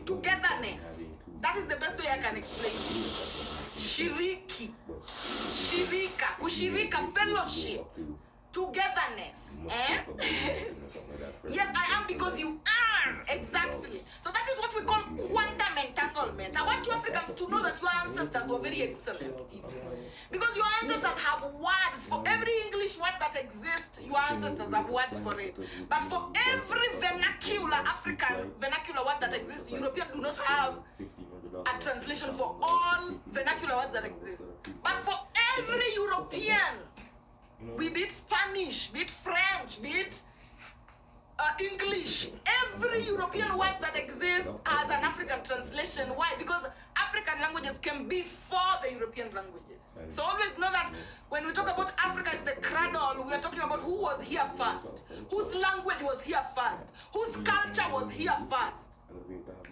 togetherness. That is the best way I can explain it. Shiriki, shirika, kushirika, fellowship, togetherness. Yes, I am because you are. Exactly. So that is what we call quantum entanglement. I want you Africans to know that your ancestors were very excellent people. Because your ancestors have words for every English word that exists, your ancestors have words for it. But for every vernacular African vernacular word that exists, Europeans do not have a translation for all vernacular words that exist. But for every European, be it Spanish, be it French, be it English, every European word that exists has an African translation. Why? Because African languages came before the European languages. So always know that when we talk about Africa as the cradle, we are talking about who was here first, whose language was here first, whose culture was here first,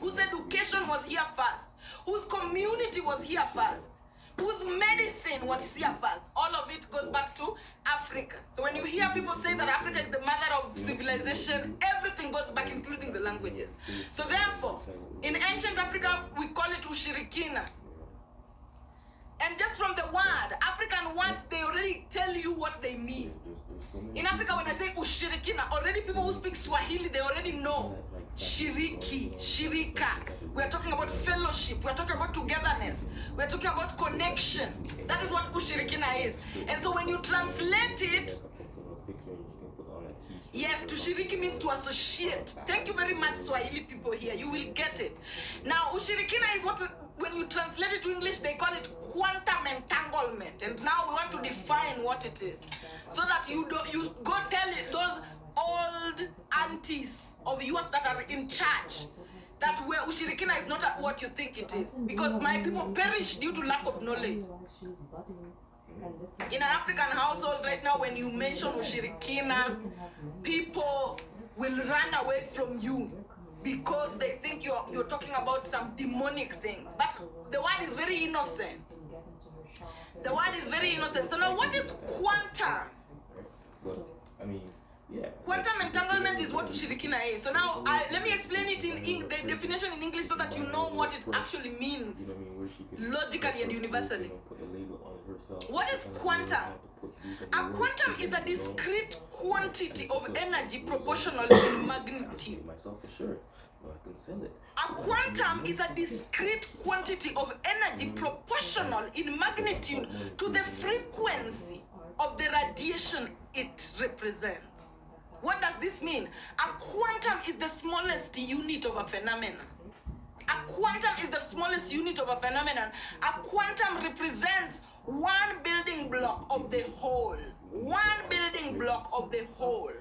whose education was here first, whose community was here first, whose medicine was here first. All of it goes back to Africa. So when you hear people say that Africa is the mother of civilization, everything goes back, including the languages. So therefore, in ancient Africa, we call it ushirikina. And just from the word, African words, they already tell you what they mean. In Africa, when I say ushirikina, already people who speak Swahili, they already know. Shiriki, shirika. We are talking about fellowship. We are talking about togetherness. We are talking about connection. That is what ushirikina is. And so when you translate it, yes, to shiriki means to associate. Thank you very much, Swahili people here. You will get it. Now, ushirikina is what, when you translate it to English, they call it quantum entanglement. And now we want to define what it is, so that you go tell it those old aunties of yours that are in church that where ushirikina is not what you think it is, because my people perish due to lack of knowledge. In an African household right now, when you mention ushirikina, people will run away from you because they think you're talking about some demonic things. But the word is very innocent. The word is very innocent. So now, what is quantum? I mean, yeah. Quantum entanglement is what ushirikina is. So now, let me explain it in the definition in English so that you know what it actually means, logically and universally. What is quantum? A quantum is a discrete quantity of energy proportional in magnitude. A quantum is a discrete quantity of energy proportional in magnitude to the frequency of the radiation it represents. What does this mean? A quantum is the smallest unit of a phenomenon. A quantum is the smallest unit of a phenomenon. A quantum represents one building block of the whole. One building block of the whole.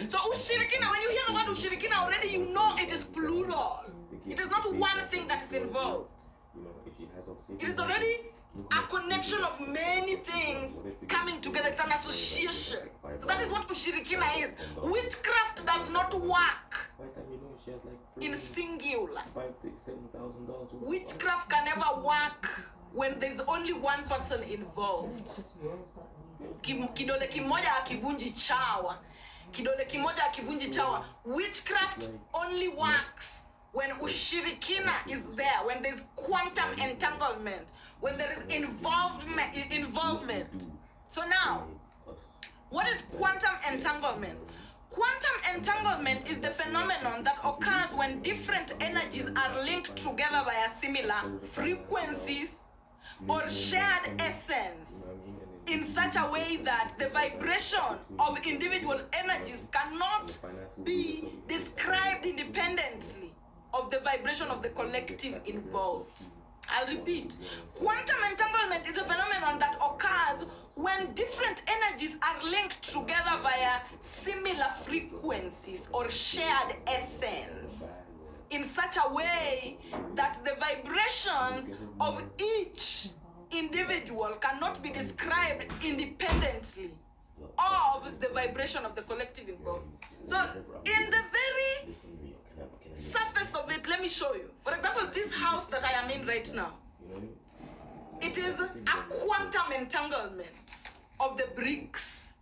So ushirikina, when you hear the word ushirikina already, you know it is plural. It is not one thing that is involved. It is already a connection of many things coming together. It's an association. So that is what ushirikina is. Witchcraft does not work in singular. Witchcraft can never work when there's only one person involved. Kidole kimoja hakivunji chawa. Kidole kimoja hakivunji chawa. Witchcraft only works when ushirikina is there, when there's quantum entanglement, when there is involvement. So now, what is quantum entanglement? Quantum entanglement is the phenomenon that occurs when different energies are linked together via similar frequencies or shared essence in such a way that the vibration of individual energies cannot be described independently of the vibration of the collective involved. I'll repeat. Quantum entanglement is a phenomenon that occurs when different energies are linked together via similar frequencies or shared essence in such a way that the vibrations of each individual cannot be described independently of the vibration of the collective involved. So in the very surface of it, let me show you. For example, this house that I am in right now, it is a quantum entanglement of the bricks.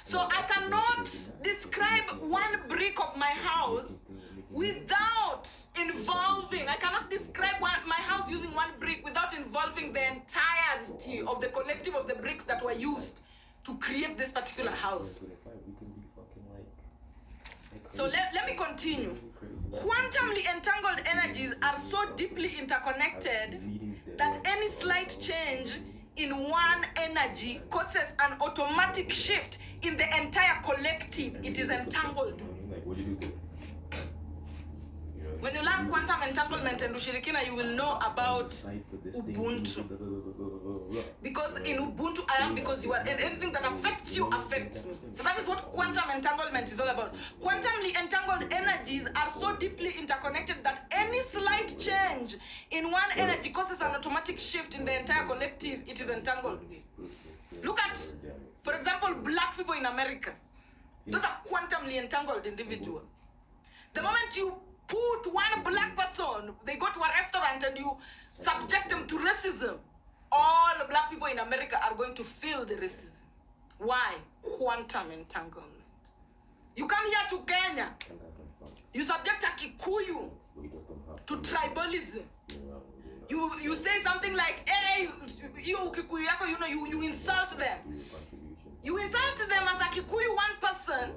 So I cannot describe one brick of my house without involving I cannot describe my house using one brick without involving the entirety of the collective of the bricks that were used to create this particular house. So let me continue. Quantumly entangled energies are so deeply interconnected that any slight change in one energy causes an automatic shift in the entire collective it is entangled with. When you learn quantum entanglement and ushirikina, you will know about Ubuntu. Because in Ubuntu, I am because you are, and anything that affects you affects me. So that is what quantum entanglement is all about. Quantumly entangled energies are so deeply interconnected that any slight change in one energy causes an automatic shift in the entire collective it is entangled with. Look at, for example, black people in America. Those are quantumly entangled individuals. The moment you put one black person, they go to a restaurant and you subject them to racism, all black people in America are going to feel the racism. Why? Quantum entanglement. You come here to Kenya, you subject a Kikuyu to tribalism. You say something like, hey, you Kikuyu yako, you insult them. You insult them as a Kikuyu one person,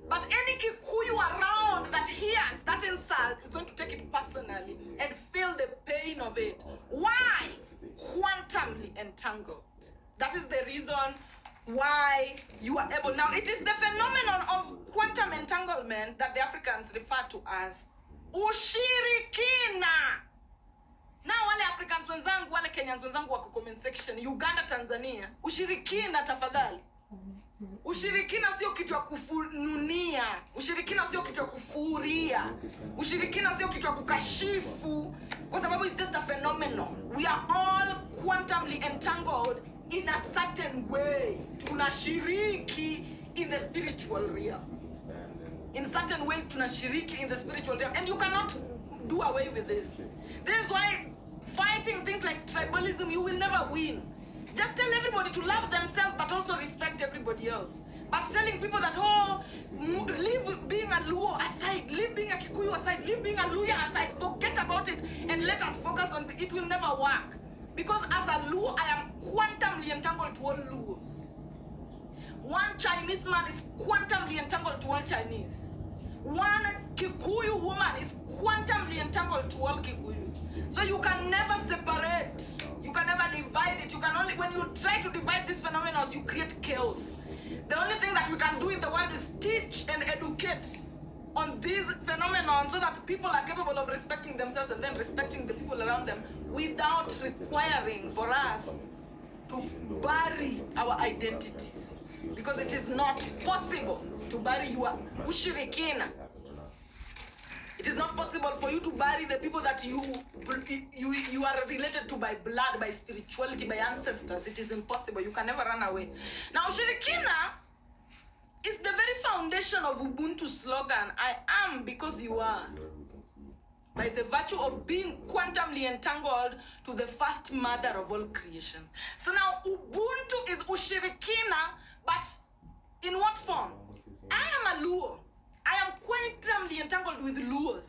but any Kikuyu around that hears that insult is going to take it personally and feel the pain of it. Why? Quantumly entangled. That is the reason why you are able. Now, it is the phenomenon of quantum entanglement that the Africans refer to as ushirikina. Now, wale Africans wenzangu, wale Kenyans wenzangu wako comment section, Uganda, Tanzania, ushirikina tafadhali. Ushirikina sio kitu ya kufununia. Ushirikina sio kitu ya kufuria. Ushirikina sio kitu ya kukashifu. Kwa sababu it's just a phenomenon. We are all quantumly entangled in a certain way. Tunashiriki in the spiritual realm. In certain ways tunashiriki in the spiritual realm. And you cannot do away with this. This is why fighting things like tribalism, you will never win. Just tell everybody to love themselves but also respect everybody else. But telling people that, oh, leave being a Luo aside, leave being a Kikuyu aside, leave being a Luya aside, forget about it and let us focus on it, will never work. Because as a Luo, I am quantumly entangled to all Luos. One Chinese man is quantumly entangled to all Chinese. One Kikuyu woman is quantumly entangled to all Kikuyus. So you can never separate. You can never divide it. You can only, when you try to divide these phenomena, you create chaos. The only thing that we can do in the world is teach and educate on these phenomena so that people are capable of respecting themselves and then respecting the people around them without requiring for us to bury our identities. Because it is not possible to bury your ushirikina. It is not possible for you to bury the people that you are related to by blood, by spirituality, by ancestors. It is impossible. You can never run away. Now, Ushirikina is the very foundation of Ubuntu's slogan, I am because you are. By the virtue of being quantumly entangled to the first mother of all creations. So now, Ubuntu is Ushirikina, but in what form? I am a Luo. I am quantumly entangled with Luos.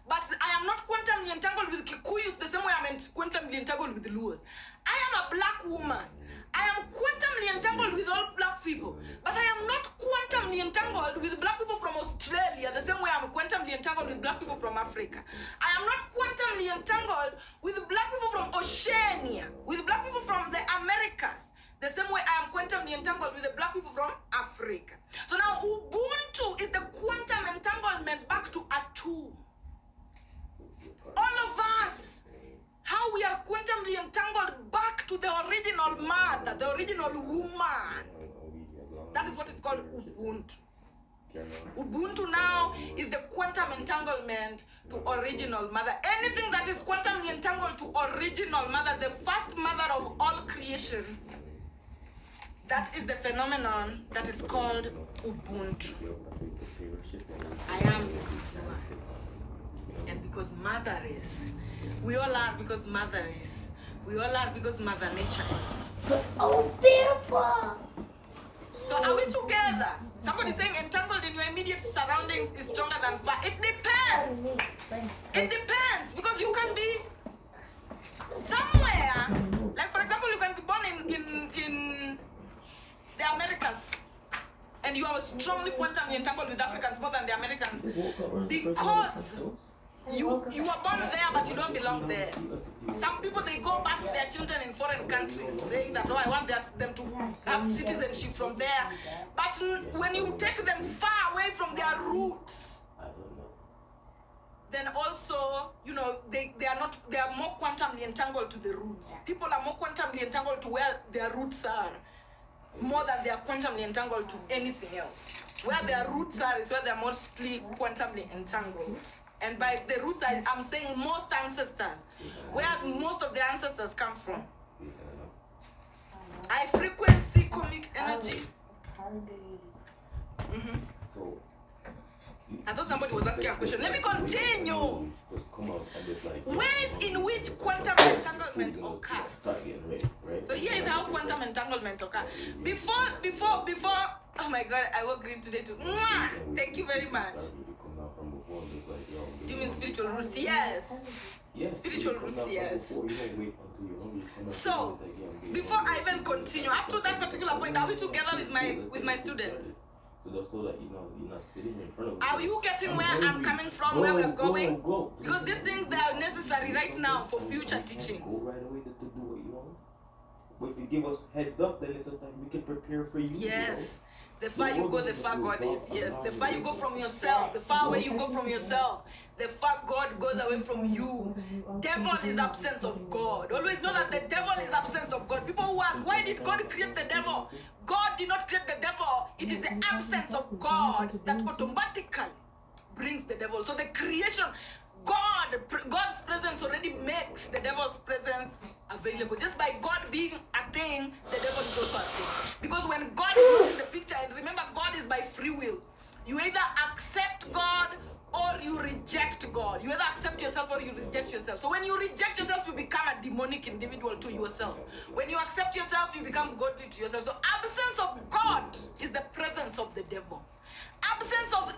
But I am not quantumly entangled with Kikuyus the same way I am quantumly entangled with Luos. I am a black woman. I am quantumly entangled with all black people. But I am not quantumly entangled with black people from Australia the same way I am quantumly entangled with black people from Africa. I am not quantumly entangled with black people from Oceania, with black people from the Americas, the same way I am quantumly entangled with the black people from Africa. So now Ubuntu is the quantum entanglement back to a tomb. All of us, how we are quantumly entangled back to the original mother, the original woman. That is what is called Ubuntu. Ubuntu now is the quantum entanglement to original mother. Anything that is quantumly entangled to original mother, the first mother of all creations, that is the phenomenon that is called Ubuntu. I am because you are. And because mother is. We all are because mother is. We all are because mother nature is. Oh, Pippa! So are we together? Somebody saying entangled in your immediate surroundings is stronger than fire. It depends. It depends. Because you can be you are strongly quantumly entangled with Africans more than the Americans. Just woke up, right? Because you were born there, but you don't belong there. Some people, they go back with their children in foreign countries saying that, oh, I want them to have citizenship from there. But when you take them far away from their roots, I don't know. then also, you know, they are more quantumly entangled to the roots. People are more quantumly entangled to where their roots are, more than they are quantumly entangled to anything else. Where their roots are is where they're mostly quantumly entangled. And by the roots, I'm saying most ancestors, where most of the ancestors come from. High frequency comic energy. So, I thought somebody was asking a question. Let me continue. just come out and just like Ways in which quantum entanglement occur. start getting ready, right? So here is how quantum entanglement occur. Before, oh my God, I work green today too. Mwah! Thank you very much. You mean spiritual roots? Yes. Spiritual roots, yes. So, before I even continue, up to that particular point, are we together with my students? So that you're not sitting in front of me. Are you getting where I'm coming from, where we're going? Because these things, they are necessary right now for future teachings. Go right away to do what you want. But if you give us heads up, then it's just like we can prepare for you. Yes. The far you go, the far God is. Yes. The far you go from yourself, the far away you go from yourself, the far God goes away from you. Devil is absence of God. Always know that the devil is absence of God. People who ask, why did God create the devil? God did not create the devil. It is the absence of God that automatically brings the devil. So the creation, God's presence already makes the devil's presence available. Just by God being a thing, the devil is also a thing. Because when God is in the picture, and remember, God is by free will. You either accept God or you reject God. You either accept yourself or you reject yourself. So when you reject yourself, you become a demonic individual to yourself. When you accept yourself, you become godly to yourself. So absence of God is the presence of the devil. Absence of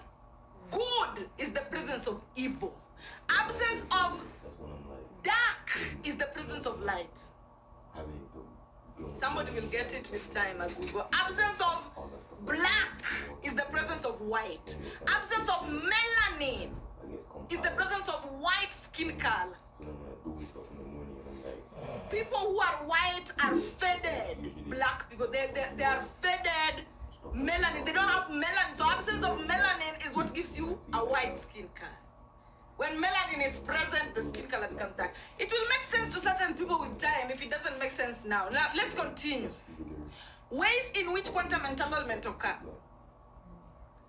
good is the presence of evil. Absence of dark is the presence of light. Somebody will get it with time as we go. Absence of black is the presence of white. Absence of melanin is the presence of white skin color. People who are white are faded. Black people, they are faded melanin. They don't have melanin. So absence of melanin is what gives you a white skin color. When melanin is present, the skin color becomes dark. It will make sense to certain people with time if it doesn't make sense now. Now, let's continue. Ways in which quantum entanglement occur.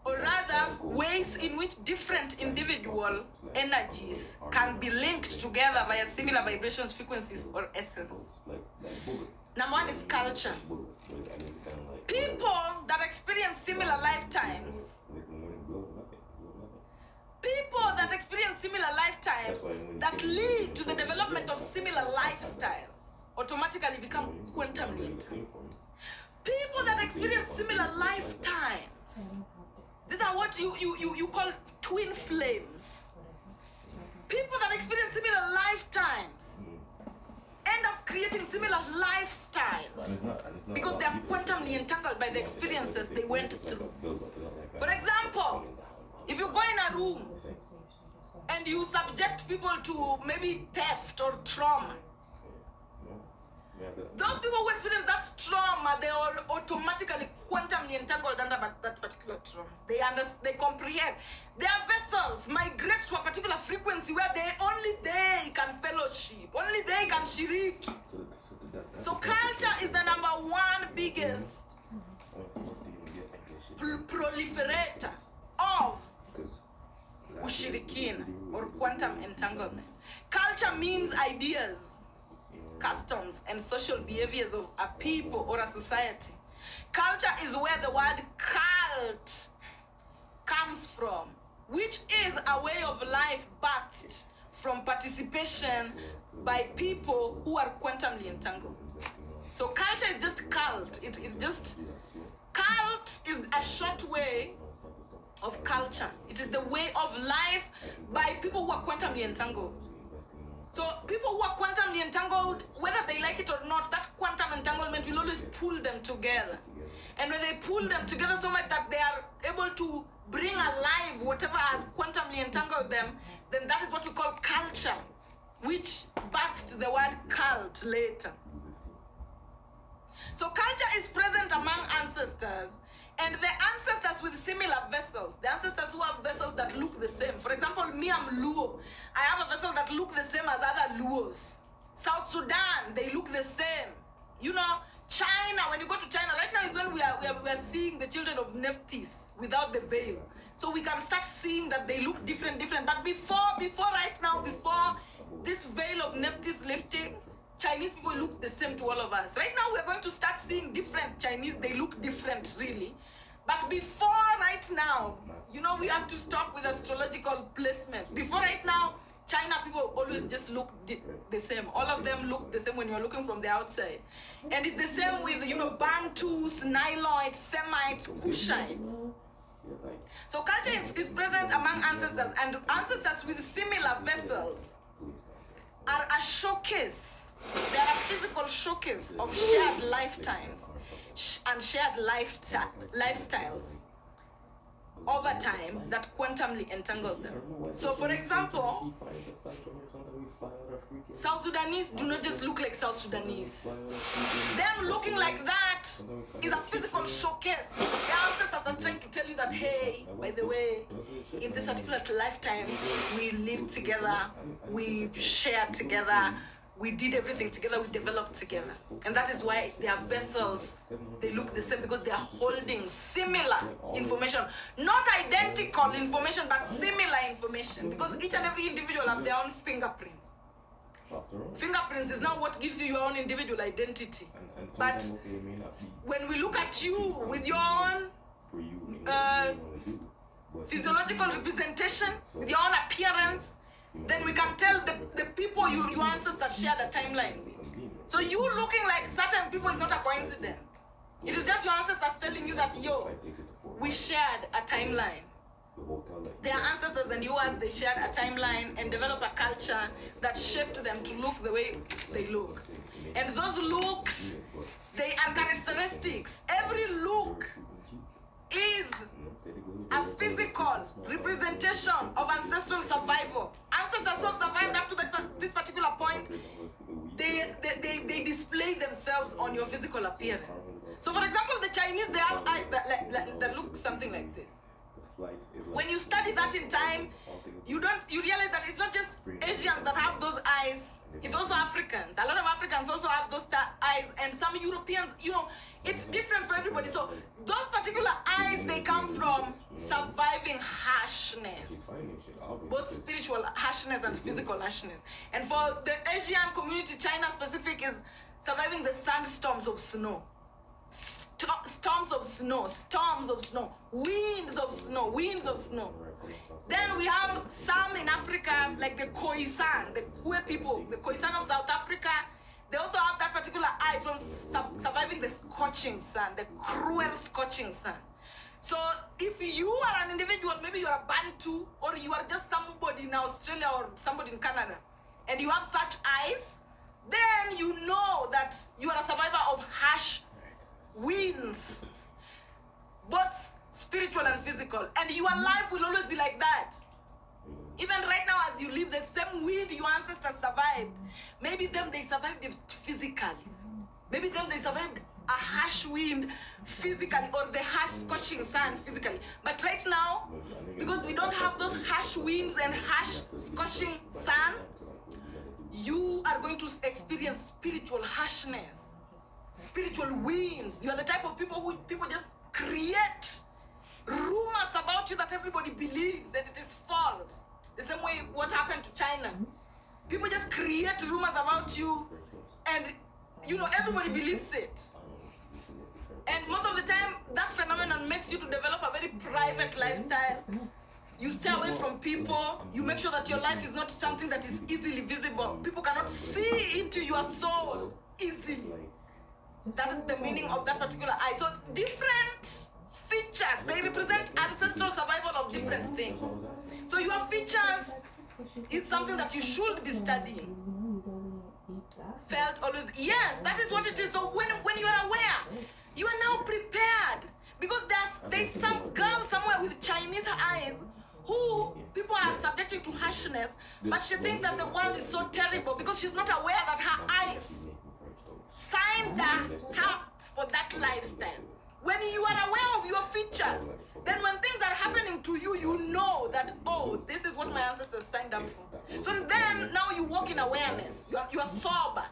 Or rather, ways in which different individual energies can be linked together via similar vibrations, frequencies, or essence. Number one is culture. People that experience similar lifetimes that lead to the development of similar lifestyles automatically become quantumly entangled. People that experience similar lifetimes, these are what you call twin flames. People that experience similar lifetimes end up creating similar lifestyles because they are quantumly entangled by the experiences they went through. For example, if you go in a room and you subject people to maybe theft or trauma, those people who experience that trauma, they are automatically quantumly entangled under that particular trauma. They comprehend. Their vessels migrate to a particular frequency where only they can fellowship, only they can shiriki. So culture is the number one biggest proliferator of ushirikina or quantum entanglement. Culture means ideas, customs, and social behaviors of a people or a society. Culture is where the word cult comes from, which is a way of life birthed from participation by people who are quantumly entangled. So culture is just cult. It is just, cult is a short way of culture. It is the way of life by people who are quantumly entangled. So people who are quantumly entangled, whether they like it or not, that quantum entanglement will always pull them together. And when they pull them together so much that they are able to bring alive whatever has quantumly entangled them, then that is what we call culture, which birthed the word cult later. So culture is present among ancestors, and the ancestors with similar vessels, the ancestors who have vessels that look the same. For example, me, I'm Luo. I have a vessel that look the same as other Luos. South Sudan, they look the same. You know, China, when you go to China, right now is when we are seeing the children of Nephthys without the veil. So we can start seeing that they look different. But before this veil of Nephthys lifting, Chinese people look the same to all of us. Right now, we're going to start seeing different Chinese. They look different, really. But before right now, you know, we have to stop with astrological placements. Before right now, China people always just look the same. All of them look the same when you're looking from the outside. And it's the same with, you know, Bantus, Niloids, Semites, Cushites. So culture is present among ancestors, and ancestors with similar vessels are a showcase. They are a physical showcase of shared lifetimes and shared lifestyles over time that quantumly entangle them. So for example, South Sudanese do not just look like South Sudanese. Them looking like that is a physical showcase. The ancestors are trying to tell you that, hey, by the way, in this particular lifetime, we lived together, we shared together, we did everything together, we developed together. And that is why their vessels, they look the same, because they are holding similar information. Not identical information, but similar information. Because each and every individual have their own fingerprints. Fingerprints is now what gives you your own individual identity. But when we look at you with your own physiological representation, with your own appearance, then we can tell the people your ancestors shared a timeline with. So you looking like certain people is not a coincidence. It is just your ancestors telling you that, yo, we shared a timeline. Their ancestors and yours, they shared a timeline and developed a culture that shaped them to look the way they look. And those looks, they are characteristics. Every look is a physical representation of ancestral survival. Ancestors who have survived up to this particular point, they display themselves on your physical appearance. So for example, the Chinese, they have eyes that look something like this. When you study that in time, you realize that it's not just Asians that have those eyes, it's also Africans. A lot of Africans also have those eyes, and some Europeans, you know, it's different for everybody. So those particular eyes, they come from surviving harshness, both spiritual harshness and physical harshness. And for the Asian community, China specific is surviving the sandstorms of snow. Storms of snow, winds of snow. Then we have some in Africa, like the Khoisan, the Kwe people, the Khoisan of South Africa. They also have that particular eye from surviving the scorching sun, the cruel scorching sun. So if you are an individual, maybe you are a Bantu, or you are just somebody in Australia or somebody in Canada, and you have such eyes, then you know that you are a survivor of harsh winds, both spiritual and physical, and your life will always be like that. Even right now, as you live, the same wind your ancestors survived. Maybe them, they survived it physically. Maybe them, they survived a harsh wind physically, or the harsh scorching sun physically. But right now, because we don't have those harsh winds and harsh scorching sun, you are going to experience spiritual harshness. Spiritual winds. You are the type of people who people just create rumors about you that everybody believes, and it is false. The same way what happened to China. People just create rumors about you, and you know, everybody believes it. And most of the time, that phenomenon makes you to develop a very private lifestyle. You stay away from people. You make sure that your life is not something that is easily visible. People cannot see into your soul easily. That is the meaning of that particular eye. So different features, they represent ancestral survival of different things. So your features is something that you should be studying. felt always. Yes, that is what it is. So when you are aware, you are now prepared. Because there's some girl somewhere with Chinese eyes who people are subjecting to harshness, but she thinks that the world is so terrible because she's not aware that her eyes signed her up for that lifestyle. When you are aware of your features, then when things are happening to you, you know that, oh, this is what my ancestors signed up for. So then now you walk in awareness. You are sober.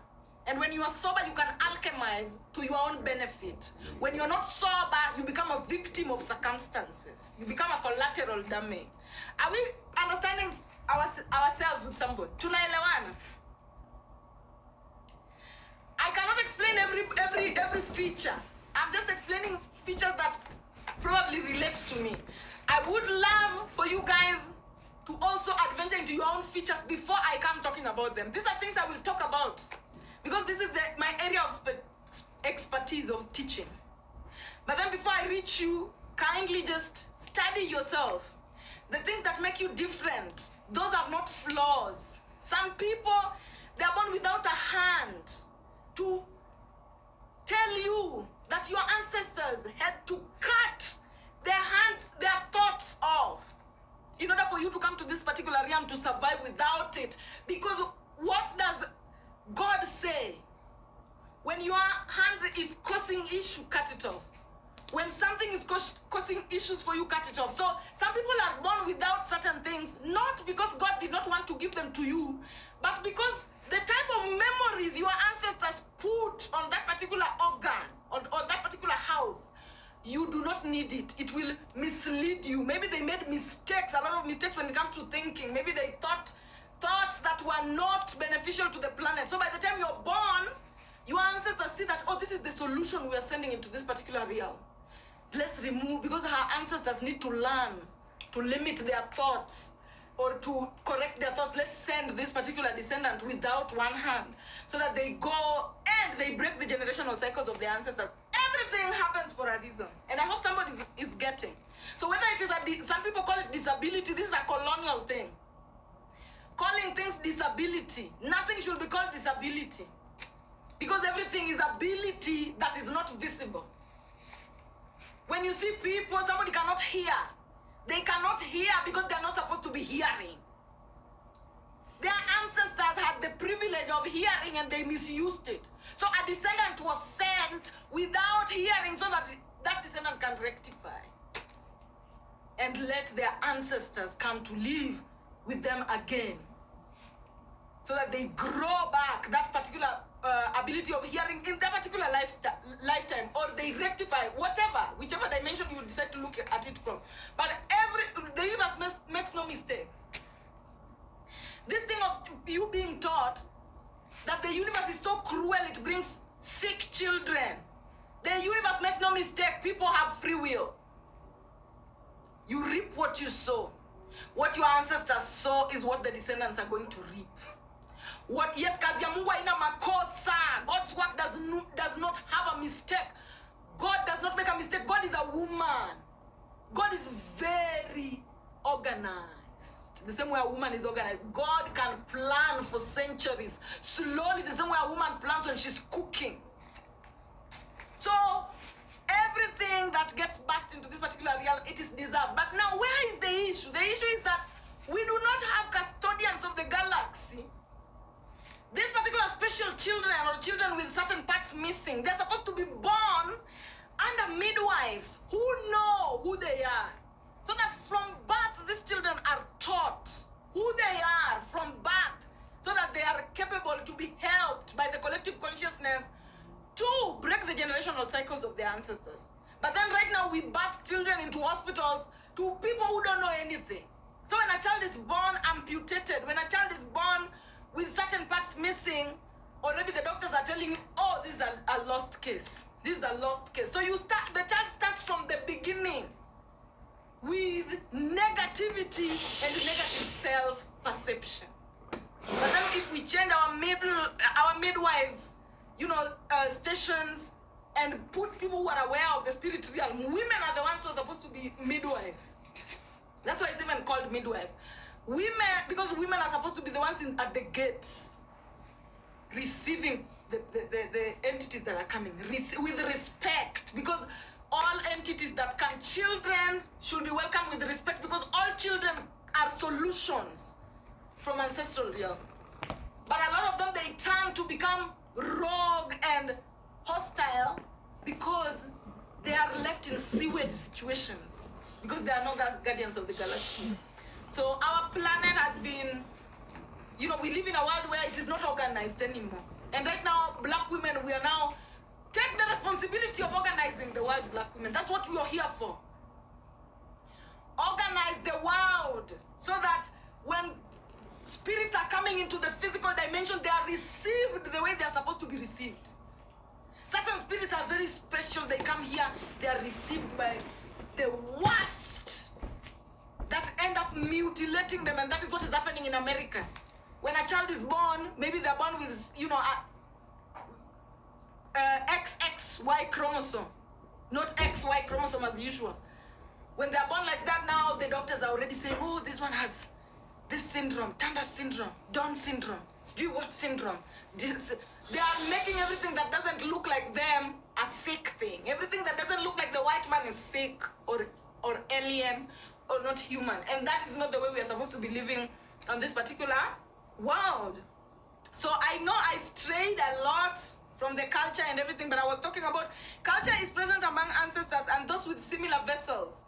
And when you are sober, you can alchemize to your own benefit. When you're not sober, you become a victim of circumstances. You become a collateral damage. Are we understanding ourselves with somebody? Tunaelewana? I cannot explain every feature. I'm just explaining features that probably relate to me. I would love for you guys to also adventure into your own features before I come talking about them. These are things I will talk about because this is my area of expertise of teaching. But then before I reach you, kindly just study yourself. The things that make you different, those are not flaws. Some people, they are born without a hand to tell you that your ancestors had to cut their hands, their thoughts off in order for you to come to this particular realm to survive without it. Because what does God say? When your hands is causing issue, cut it off. When something is causing issues for you, cut it off. So some people are born without certain things, not because God did not want to give them to you, but because the type of memories your ancestors put on that particular organ, on that particular house, you do not need it. It will mislead you. Maybe they made mistakes, a lot of mistakes when it comes to thinking. Maybe they thoughts that were not beneficial to the planet. So by the time you're born, your ancestors see that, oh, this is the solution we are sending into this particular realm. Let's remove, because our ancestors need to learn to limit their thoughts or to correct their thoughts. Let's send this particular descendant without one hand so that they go and they break the generational cycles of their ancestors. Everything happens for a reason. And I hope somebody is getting. So whether it is some people call it disability, this is a colonial thing. Calling things disability. Nothing should be called disability. Because everything is ability that is not visible. When you see people, somebody cannot hear. They cannot hear because they're not supposed to be hearing. Their ancestors had the privilege of hearing and they misused it. So a descendant was sent without hearing so that that descendant can rectify and let their ancestors come to live with them again. So that they grow back that particular ability of hearing in their particular lifetime, or they rectify whichever dimension you decide to look at it from. But the universe makes no mistake. This thing of you being taught that the universe is so cruel, it brings sick children. The universe makes no mistake. People have free will. You reap what you sow. What your ancestors sow is what the descendants are going to reap. Yes, kazi ya Mungu haina makosa. God's work does not have a mistake. God does not make a mistake. God is a woman. God is very organized. The same way a woman is organized. God can plan for centuries. Slowly, the same way a woman plans when she's cooking. So, everything that gets birthed into this particular realm, it is deserved. But now, where is the issue? The issue is that we do not have custodians of the galaxy. These particular special children or children with certain parts missing, they're supposed to be born under midwives who know who they are. So that from birth, these children are taught who they are from birth, so that they are capable to be helped by the collective consciousness to break the generational cycles of their ancestors. But then right now, we birth children into hospitals to people who don't know anything. So when a child is born amputated, when a child is born with certain parts missing, already the doctors are telling you, oh, this is a lost case. This is a lost case. So the child starts from the beginning with negativity and negative self-perception. But then if we change our midwives, stations, and put people who are aware of the spirit realm, women are the ones who are supposed to be midwives. That's why it's even called midwives. Women, because women are supposed to be the ones at the gates. receiving the entities that are coming with respect, because all entities that come, children should be welcomed with respect, because all children are solutions from ancestral realm. But a lot of them, they turn to become rogue and hostile because they are left in sewage situations, because they are not as guardians of the galaxy. So our planet has been, we live in a world where it is not organized anymore. And right now, black women, we are now, take the responsibility of organizing the world, black women. That's what we are here for. Organize the world so that when spirits are coming into the physical dimension, they are received the way they are supposed to be received. Certain spirits are very special. They come here, they are received by the worst that end up mutilating them, and that is what is happening in America. When a child is born, maybe they're born with, XXY chromosome, not XY chromosome as usual. When they're born like that, now the doctors are already saying, oh, this one has this syndrome, Turner syndrome, Down syndrome, what syndrome. They are making everything that doesn't look like them a sick thing. Everything that doesn't look like the white man is sick or alien or not human. And that is not the way we are supposed to be living on this particular world. So I know I strayed a lot from the culture and everything, but I was talking about culture is present among ancestors and those with similar vessels.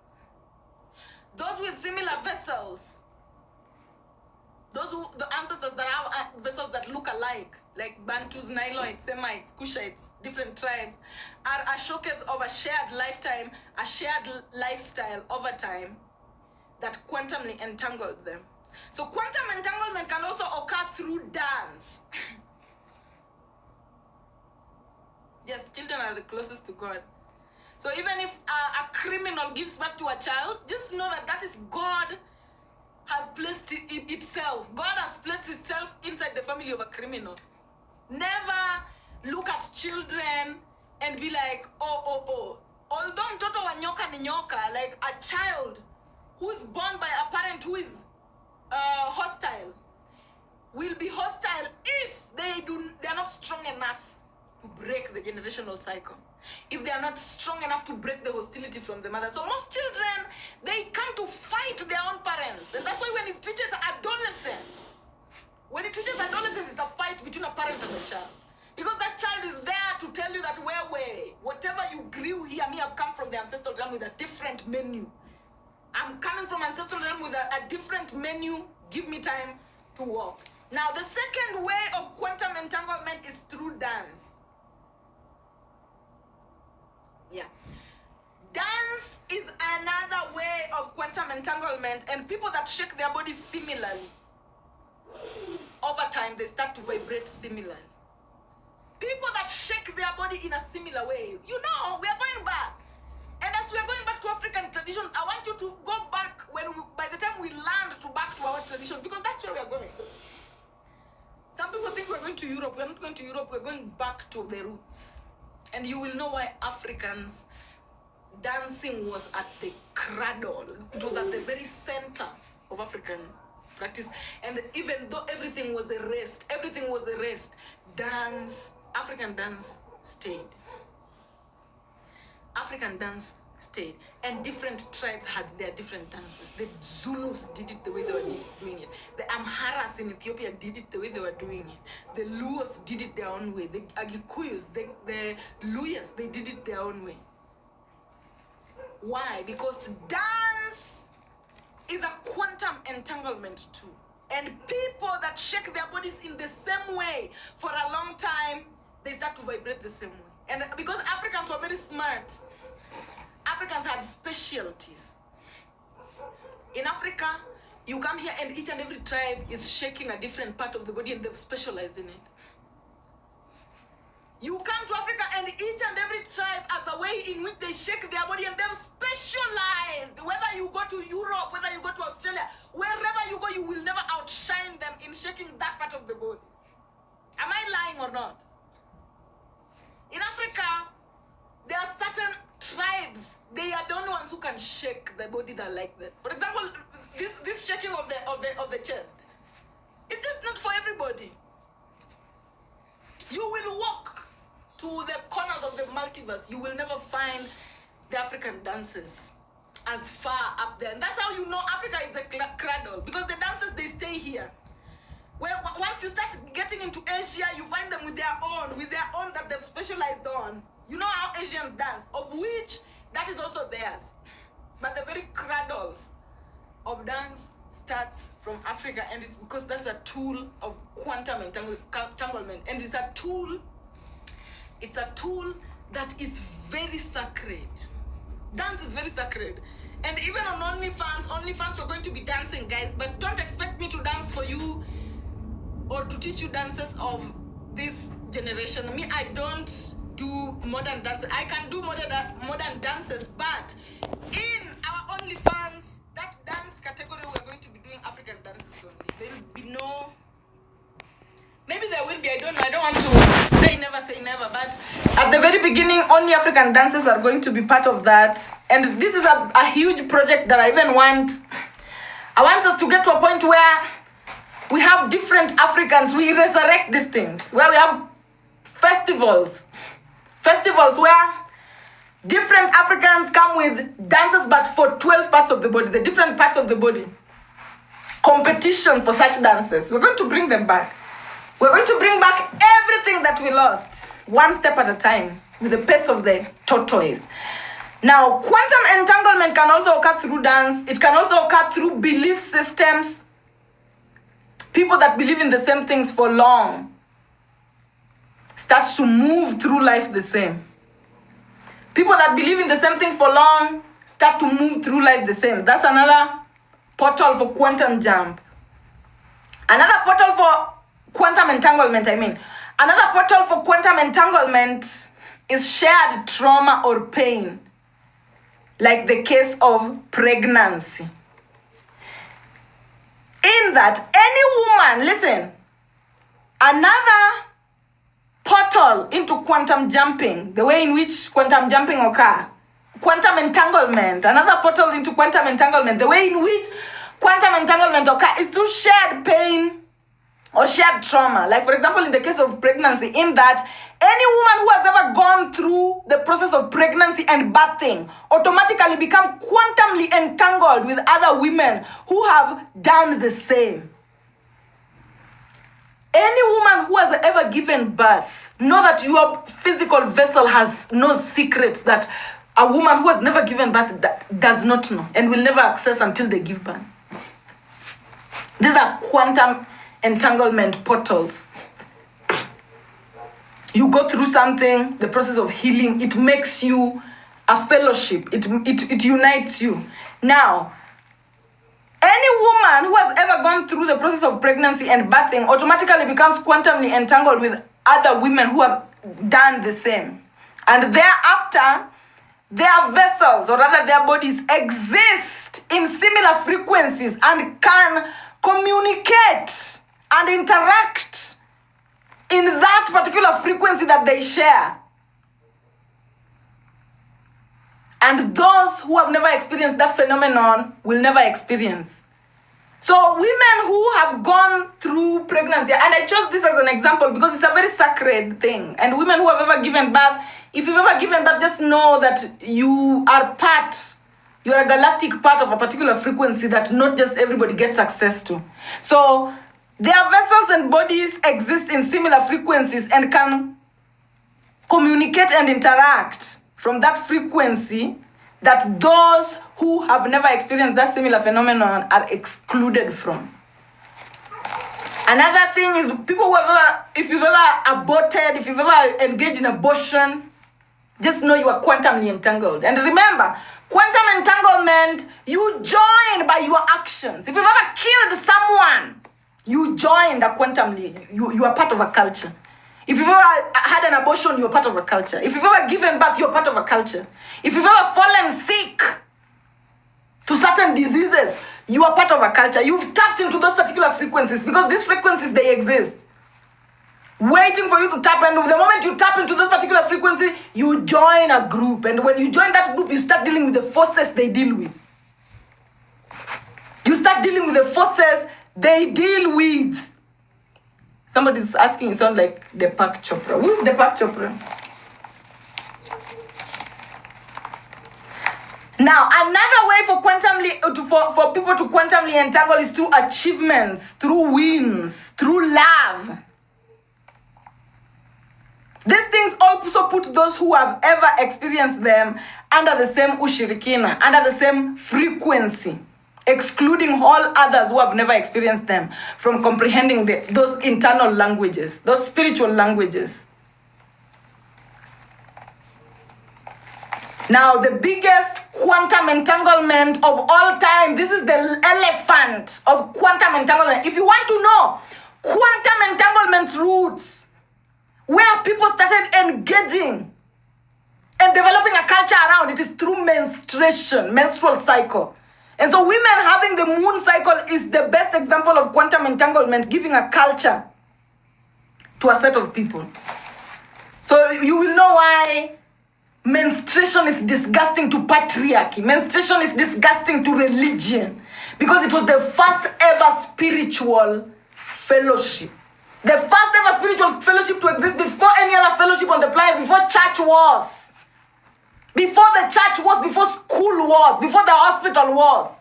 Those with similar vessels. The ancestors that have vessels that look alike, like Bantus, Niloids, Semites, Kushites, different tribes, are a showcase of a shared lifetime, a shared lifestyle over time that quantumly entangled them. So quantum entanglement can also occur through dance. Yes, children are the closest to God. So even if a criminal gives birth to a child, just know that is God has placed itself. God has placed itself inside the family of a criminal. Never look at children and be like, oh. Although mtoto wa nyoka ni nyoka, like a child who is born by a parent who is hostile will be hostile if they are not strong enough to break the generational cycle. If they are not strong enough to break the hostility from the mother. So most children, they come to fight their own parents. And that's why when it reaches adolescence, it's a fight between a parent and a child. Because that child is there to tell you that whatever you grew here, I've come from the ancestral realm with a different menu. I'm coming from ancestral realm with a different menu. Give me time to walk. Now, the second way of quantum entanglement is through dance. Yeah. Dance is another way of quantum entanglement, and people that shake their bodies similarly, over time, they start to vibrate similarly. People that shake their body in a similar way, we are going back. And as we are going back to African traditions, I want you to go back by the time we land back to our tradition, because that's where we are going. Some people think we're going to Europe. We're not going to Europe. We're going back to the roots. And you will know why Africans dancing was at the cradle. It was at the very center of African practice. And even though everything was erased, African dance stayed. African dance stayed. And different tribes had their different dances. The Zulus did it the way they were doing it. The Amharas in Ethiopia did it the way they were doing it. The Luos did it their own way. The Agikuyus, the Luyas, they did it their own way. Why? Because dance is a quantum entanglement too. And people that shake their bodies in the same way for a long time, they start to vibrate the same way. And because Africans were very smart, Africans had specialties. In Africa, you come here and each and every tribe is shaking a different part of the body and they've specialized in it. You come to Africa and each and every tribe has a way in which they shake their body and they've specialized. Whether you go to Europe, whether you go to Australia, wherever you go, you will never outshine them in shaking that part of the body. Am I lying or not? In Africa, there are certain tribes, they are the only ones who can shake the body that like that. For example, this shaking of the chest, it's just not for everybody. multiverse, you will never find the African dances as far up there. And that's how you know Africa is a cradle, because the dances, they stay here. Once you start getting into Asia, you find them with their own that they've specialized on. You know how Asians dance, of which that is also theirs. But the very cradles of dance starts from Africa, and it's because that's a tool of quantum entanglement, and it's a tool that is very sacred. Dance is very sacred. And even on OnlyFans, we're going to be dancing, guys, but don't expect me to dance for you or to teach you dances of this generation. I don't do modern dances. I can do modern dances, but in our OnlyFans, that dance category, we're going to be doing African dances only. There will be no... Maybe there will be, I don't know. I don't want to say never, but at the very beginning, only African dances are going to be part of that. And this is a huge project that I want us to get to a point where we have different Africans. We resurrect these things, where we have festivals where different Africans come with dances, but for 12 parts of the body, the different parts of the body. Competition for such dances. We're going to bring them back. We're going to bring back everything that we lost, one step at a time, with the pace of the tortoise. Now, quantum entanglement can also occur through dance. It can also occur through belief systems. People that believe in the same things for long start to move through life the same. People that believe in the same thing for long start to move through life the same. That's another portal for quantum jump. Another portal for quantum entanglement, Another portal for quantum entanglement is shared trauma or pain, like the case of pregnancy. In that, any woman, listen, another portal into quantum jumping, the way in which quantam jumping occurs, quantum entanglement, another portal into quantum entanglement, the way in which quantum entanglement occurs is through shared pain or shared trauma. Like, for example, in the case of pregnancy, in that any woman who has ever gone through the process of pregnancy and birthing automatically become quantumly entangled with other women who have done the same. Any woman who has ever given birth, know that your physical vessel has no secrets that a woman who has never given birth does not know and will never access until they give birth. These are quantum entanglement portals. You go through something, the process of healing, it makes you a fellowship. It unites you. Now, any woman who has ever gone through the process of pregnancy and birthing automatically becomes quantumly entangled with other women who have done the same. And thereafter, their vessels, or rather their bodies, exist in similar frequencies and can communicate and interact in that particular frequency that they share. And those who have never experienced that phenomenon will never experience. So women who have gone through pregnancy, and I chose this as an example because it's a very sacred thing. And women who have ever given birth, if you've ever given birth, just know that you are a galactic part of a particular frequency that not just everybody gets access to. So their vessels and bodies exist in similar frequencies and can communicate and interact from that frequency that those who have never experienced that similar phenomenon are excluded from. Another thing is people who have ever, if you've ever aborted, if you've ever engaged in abortion, just know you are quantumly entangled. And remember, quantum entanglement, you join by your actions. If you've ever killed someone, you joined a quantumly, you are part of a culture. If you've ever had an abortion, you're part of a culture. If you've ever given birth, you're part of a culture. If you've ever fallen sick to certain diseases, you are part of a culture. You've tapped into those particular frequencies because these frequencies, they exist, waiting for you to tap. And the moment you tap into those particular frequencies, you join a group. And when you join that group, you start dealing with the forces they deal with. You start dealing with the forces they deal with. Somebody's asking, you sound like Deepak Chopra. Who is Deepak Chopra? Now, another way for people to quantumly entangle is through achievements, through wins, through love. These things also put those who have ever experienced them under the same ushirikina, under the same frequency, excluding all others who have never experienced them from comprehending those internal languages, those spiritual languages. Now, the biggest quantum entanglement of all time, this is the elephant of quantum entanglement. If you want to know quantum entanglement roots, where people started engaging and developing a culture around, it is through menstruation, menstrual cycle. And so women having the moon cycle is the best example of quantum entanglement, giving a culture to a set of people. So you will know why menstruation is disgusting to patriarchy. Menstruation is disgusting to religion. Because it was the first ever spiritual fellowship. The first ever spiritual fellowship to exist before any other fellowship on the planet, before church was. Before the church was, before school was, before the hospital was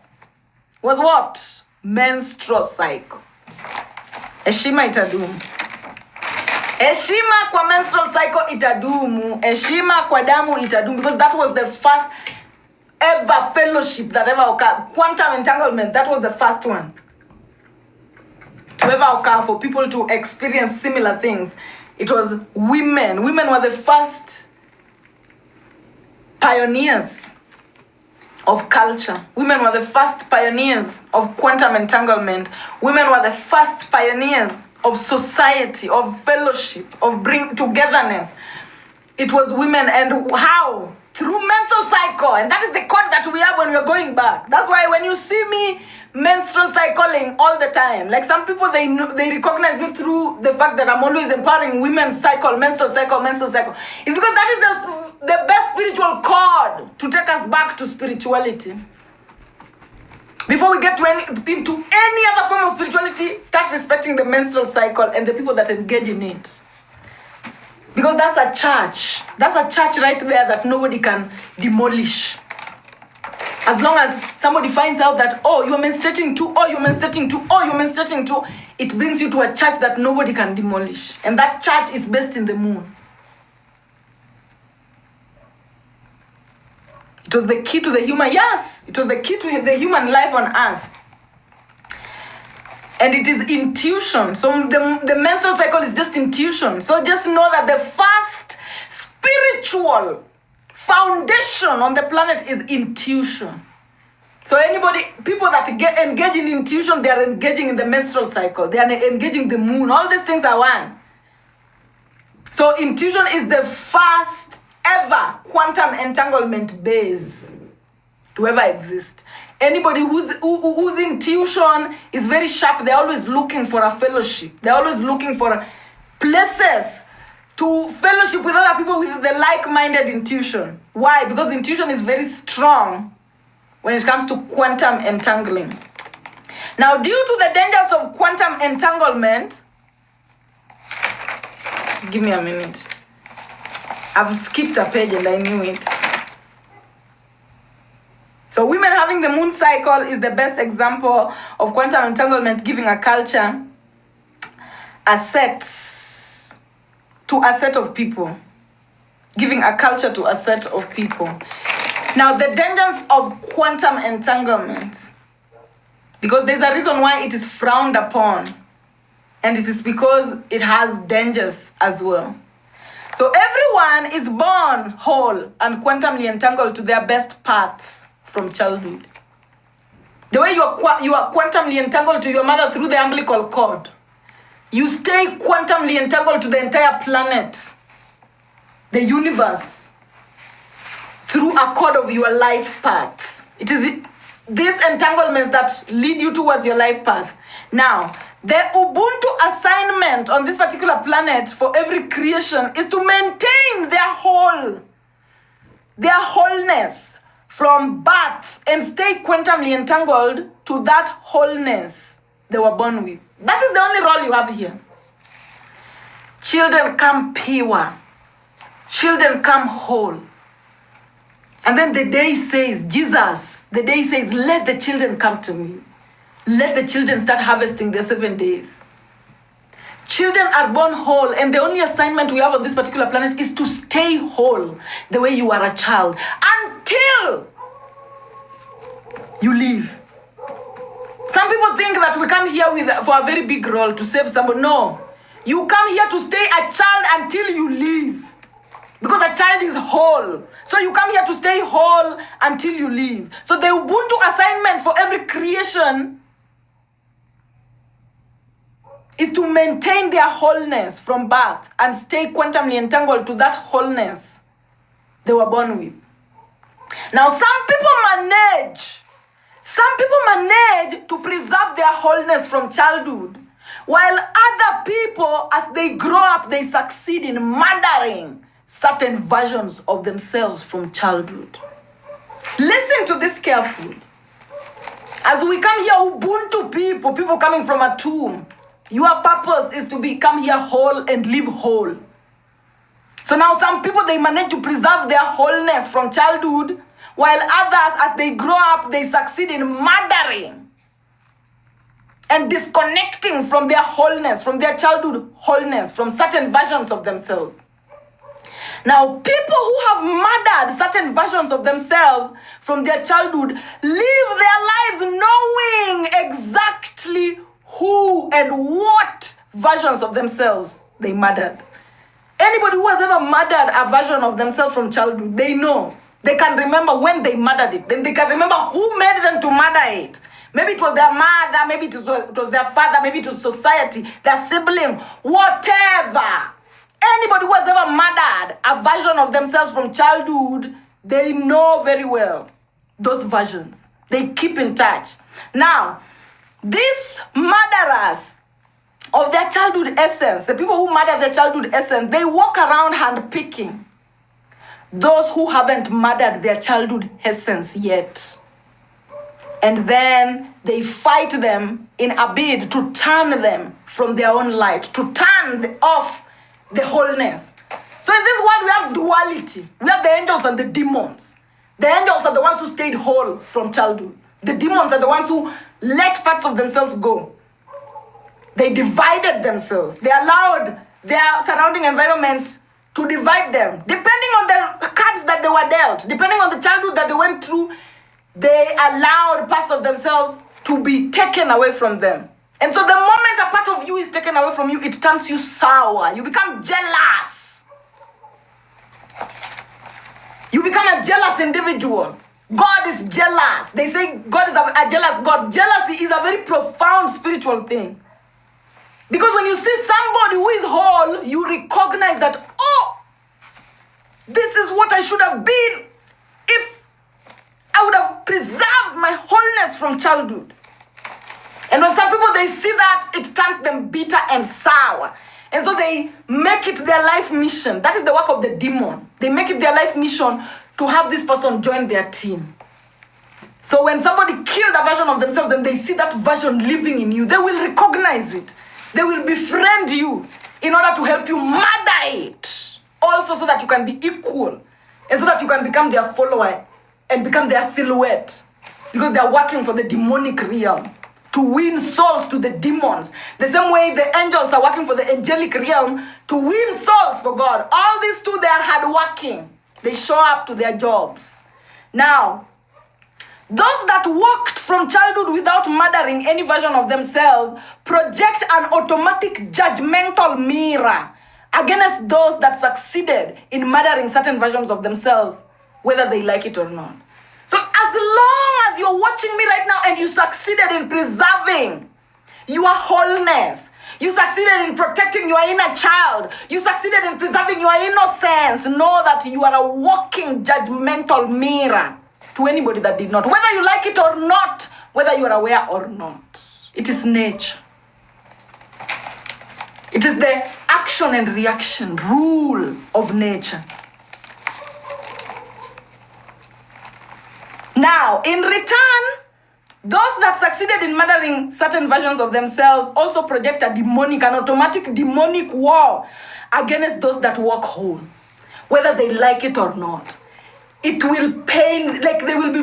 what? Menstrual cycle. Heshima itadumu. Heshima kwa menstrual cycle itadumu. Heshima kwa damu itadumu. Because that was the first ever fellowship that ever occurred. Quantum entanglement, that was the first one to ever occur for people to experience similar things. It was women. Women were the first pioneers of culture. Women were the first pioneers of quantum entanglement. Women were the first pioneers of society, of fellowship, of bring togetherness. It was women. And how? Through menstrual cycle. And that is the code that we have when we're going back. That's why when you see me menstrual cycling all the time, like some people, they recognize me through the fact that I'm always empowering women's cycle, menstrual cycle, menstrual cycle. It's because that is the best spiritual code to take us back to spirituality. Before we get into any other form of spirituality, start respecting the menstrual cycle and the people that engage in it. Because that's a church. That's a church right there that nobody can demolish. As long as somebody finds out that, oh, you're menstruating too, oh, you're menstruating too, oh, you're menstruating too, it brings you to a church that nobody can demolish. And that church is based in the moon. It was the key to the human, yes, it was the key to the human life on earth. And it is intuition. So the menstrual cycle is just intuition. So just know that the first spiritual foundation on the planet is intuition. So people that engage in intuition, they are engaging in the menstrual cycle. They are engaging the moon. All these things are one. So intuition is the first ever quantum entanglement base to ever exist. Anybody whose intuition is very sharp, they're always looking for a fellowship. They're always looking for places to fellowship with other people with the like-minded intuition. Why? Because intuition is very strong when it comes to quantum entangling. Now, due to the dangers of quantum entanglement, give me a minute. I've skipped a page and I knew it. So women having the moon cycle is the best example of quantum entanglement, giving a culture, a set of people. Giving a culture to a set of people. Now, the dangers of quantum entanglement, because there's a reason why it is frowned upon, and it is because it has dangers as well. So everyone is born whole and quantumly entangled to their best path from childhood. The way you are quantumly entangled to your mother through the umbilical cord, you stay quantumly entangled to the entire planet, the universe, through a cord of your life path. It is these entanglements that lead you towards your life path. Now, the Ubuntu assignment on this particular planet for every creation is to maintain their wholeness from birth and stay quantumly entangled to that wholeness they were born with. That is the only role you have here. Children come pure. Children come whole. And then the day says, Jesus, the day says, let the children come to me. Let the children start harvesting their 7 days. Children are born whole, and the only assignment we have on this particular planet is to stay whole the way you are a child until you leave. Some people think that we come here for a very big role to save somebody. No. You come here to stay a child until you leave. Because a child is whole. So you come here to stay whole until you leave. So the Ubuntu assignment for every creation is to maintain their wholeness from birth and stay quantumly entangled to that wholeness they were born with. Now, some people manage to preserve their wholeness from childhood, while other people, as they grow up, they succeed in murdering certain versions of themselves from childhood. Listen to this carefully. As we come here, Ubuntu people coming from a tomb, your purpose is to become here whole and live whole. So now some people, they manage to preserve their wholeness from childhood, while others, as they grow up, they succeed in murdering and disconnecting from their wholeness, from their childhood wholeness, from certain versions of themselves. Now, people who have murdered certain versions of themselves from their childhood live their lives knowing exactly who and what versions of themselves they murdered. Anybody who has ever murdered a version of themselves from childhood, they know. They can remember when they murdered it. Then they can remember who made them to murder it. Maybe it was their mother, maybe it was their father, maybe it was society, their sibling, whatever. Anybody who has ever murdered a version of themselves from childhood, they know very well those versions. They keep in touch. Now, these murderers of their childhood essence, the people who murder their childhood essence, they walk around handpicking those who haven't murdered their childhood essence yet. And then they fight them in a bid to turn them from their own light, to turn off the wholeness. So in this world, we have duality. We have the angels and the demons. The angels are the ones who stayed whole from childhood. The demons are the ones who let parts of themselves go. They divided themselves. They allowed their surrounding environment to divide them. Depending on the cards that they were dealt, depending on the childhood that they went through, they allowed parts of themselves to be taken away from them. And so the moment a part of you is taken away from you, it turns you sour. You become jealous. You become a jealous individual. God is jealous. They say God is a jealous God. Jealousy is a very profound spiritual thing. Because when you see somebody who is whole, you recognize that, oh, this is what I should have been if I would have preserved my wholeness from childhood. And when some people, they see that, it turns them bitter and sour. And so they make it their life mission. That is the work of the demon. They make it their life mission to have this person join their team. So when somebody killed a version of themselves and they see that version living in you, they will recognize it. They will befriend you in order to help you murder it. Also so that you can be equal. And so that you can become their follower and become their silhouette. Because they are working for the demonic realm. To win souls to the demons. The same way the angels are working for the angelic realm to win souls for God. All these two, they are hardworking. They show up to their jobs. Now, those that walked from childhood without murdering any version of themselves project an automatic judgmental mirror against those that succeeded in murdering certain versions of themselves, whether they like it or not. So as long as you're watching me right now and you succeeded in preserving your wholeness, you succeeded in protecting your inner child, you succeeded in preserving your innocence, know that you are a walking judgmental mirror to anybody that did not. Whether you like it or not, whether you are aware or not. It is nature. It is the action and reaction rule of nature. Now, in return, those that succeeded in murdering certain versions of themselves also project an automatic demonic war against those that walk whole, whether they like it or not. it will pain, like they will be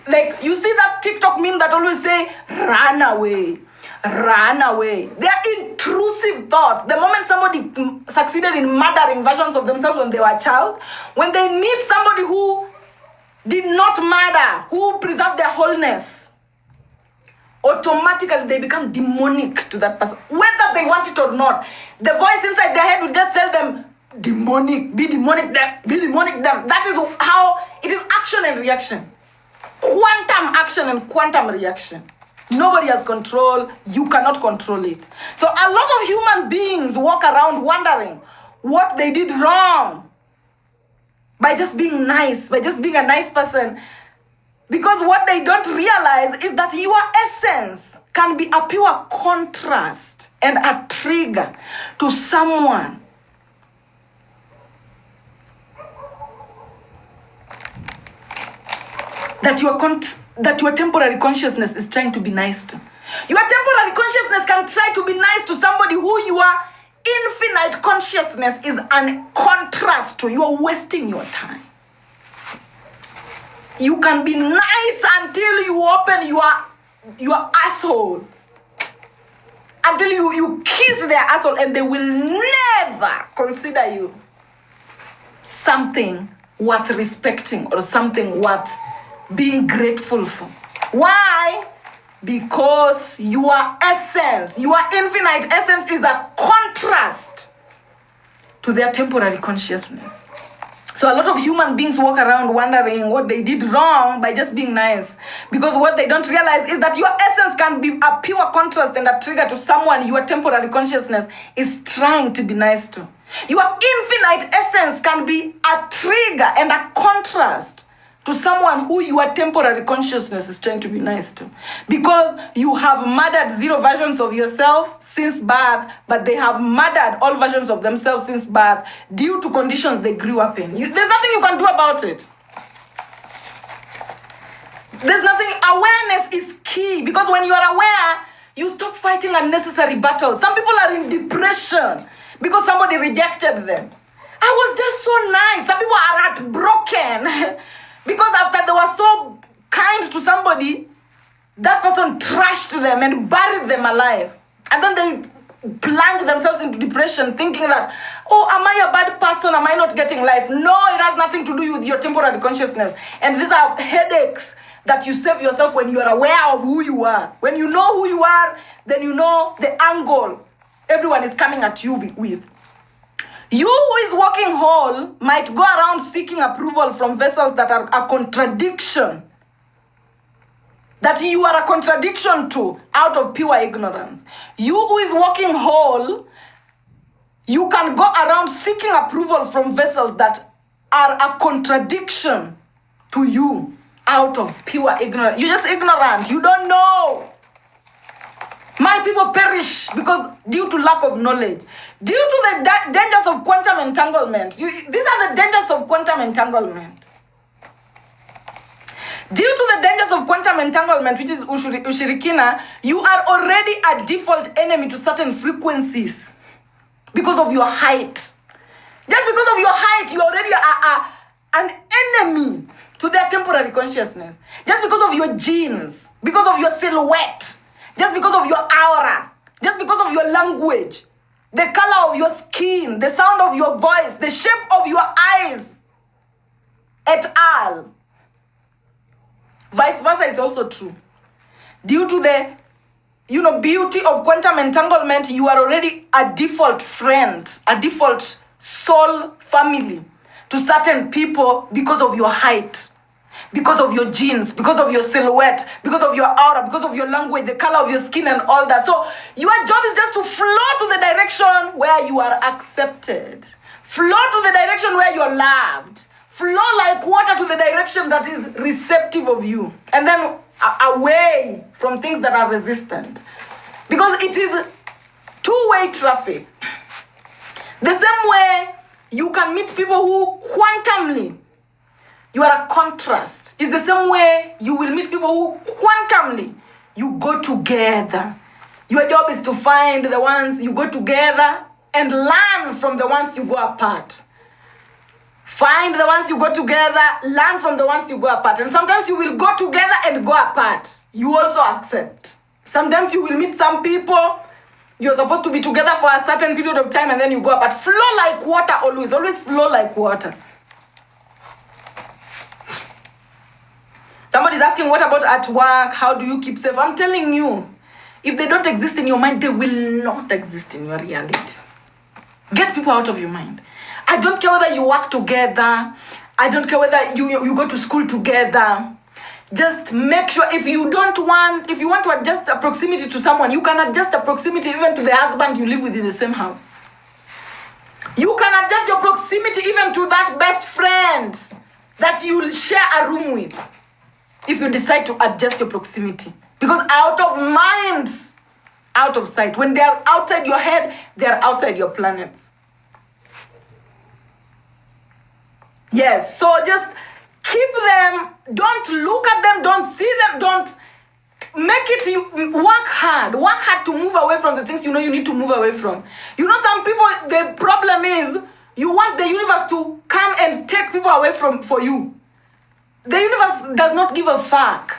like, you see that TikTok meme that always say, run away, run away. They are intrusive thoughts. The moment somebody succeeded in murdering versions of themselves when they were a child, when they meet somebody who did not murder, who preserved their wholeness, automatically they become demonic to that person, whether they want it or not. The voice inside their head will just tell them, demonic, be demonic them, be demonic them. That is how it is. Action and reaction, quantum action and quantum reaction. Nobody has control. You cannot control it. So a lot of human beings walk around wondering what they did wrong by just being nice, by just being a nice person. Because what they don't realize is that your essence can be a pure contrast and a trigger to someone that your temporary consciousness is trying to be nice to. Your temporary consciousness can try to be nice to somebody who your infinite consciousness is a contrast to. You are wasting your time. You can be nice until you open your asshole. Until you kiss their asshole, and they will never consider you something worth respecting or something worth being grateful for. Why? Because your essence, your infinite essence, is a contrast to their temporary consciousness. So a lot of human beings walk around wondering what they did wrong by just being nice. Because what they don't realize is that your essence can be a pure contrast and a trigger to someone your temporary consciousness is trying to be nice to. Your infinite essence can be a trigger and a contrast to someone who your temporary consciousness is trying to be nice to. Because you have murdered 0 versions of yourself since birth, but they have murdered all versions of themselves since birth due to conditions they grew up in. There's nothing you can do about it. There's nothing. Awareness is key, because when you are aware, you stop fighting unnecessary battles. Some people are in depression because somebody rejected them. I was just so nice. Some people are heartbroken because after they were so kind to somebody, that person trashed them and buried them alive. And then they plunged themselves into depression, thinking that, oh, am I a bad person? Am I not getting life? No, it has nothing to do with your temporary consciousness. And these are headaches that you save yourself when you are aware of who you are. When you know who you are, then you know the angle everyone is coming at you with. You who is walking whole might go around seeking approval from vessels that are a contradiction, that you are a contradiction to, out of pure ignorance. You who is walking whole, you can go around seeking approval from vessels that are a contradiction to you, out of pure ignorance. You're just ignorant. You don't know. My people perish because due to lack of knowledge, due to the dangers of quantum entanglement. These are the dangers of quantum entanglement. Due to the dangers of quantum entanglement, which is ushirikina, you are already a default enemy to certain frequencies because of your height. Just because of your height, you already are an enemy to their temporary consciousness. Just because of your genes, because of your silhouette, just because of your aura, just because of your language, the color of your skin, the sound of your voice, the shape of your eyes, et al. Vice versa is also true. Due to the, beauty of quantum entanglement, you are already a default friend, a default soul family to certain people because of your height, because of your genes, because of your silhouette, because of your aura, because of your language, the color of your skin and all that. So your job is just to flow to the direction where you are accepted. Flow to the direction where you're loved. Flow like water to the direction that is receptive of you. And then away from things that are resistant. Because it is two-way traffic. The same way you can meet people who quantumly, you are a contrast. It's the same way you will meet people who quantumly, you go together. Your job is to find the ones you go together and learn from the ones you go apart. Find the ones you go together, learn from the ones you go apart. And sometimes you will go together and go apart. You also accept. Sometimes you will meet some people, you're supposed to be together for a certain period of time and then you go apart. Flow like water always. Always flow like water. Somebody's asking, what about at work? How do you keep safe? I'm telling you, if they don't exist in your mind, they will not exist in your reality. Get people out of your mind. I don't care whether you work together. I don't care whether you go to school together. Just make sure if you want to adjust a proximity to someone, you can adjust a proximity even to the husband you live with in the same house. You can adjust your proximity even to that best friend that you share a room with. If you decide to adjust your proximity. Because out of mind, out of sight. When they are outside your head, they are outside your planets. Yes, so just keep them, don't look at them, don't see them, don't make it, you work hard to move away from the things you know you need to move away from. You know, some people, the problem is, you want the universe to come and take people away for you. The universe does not give a fuck.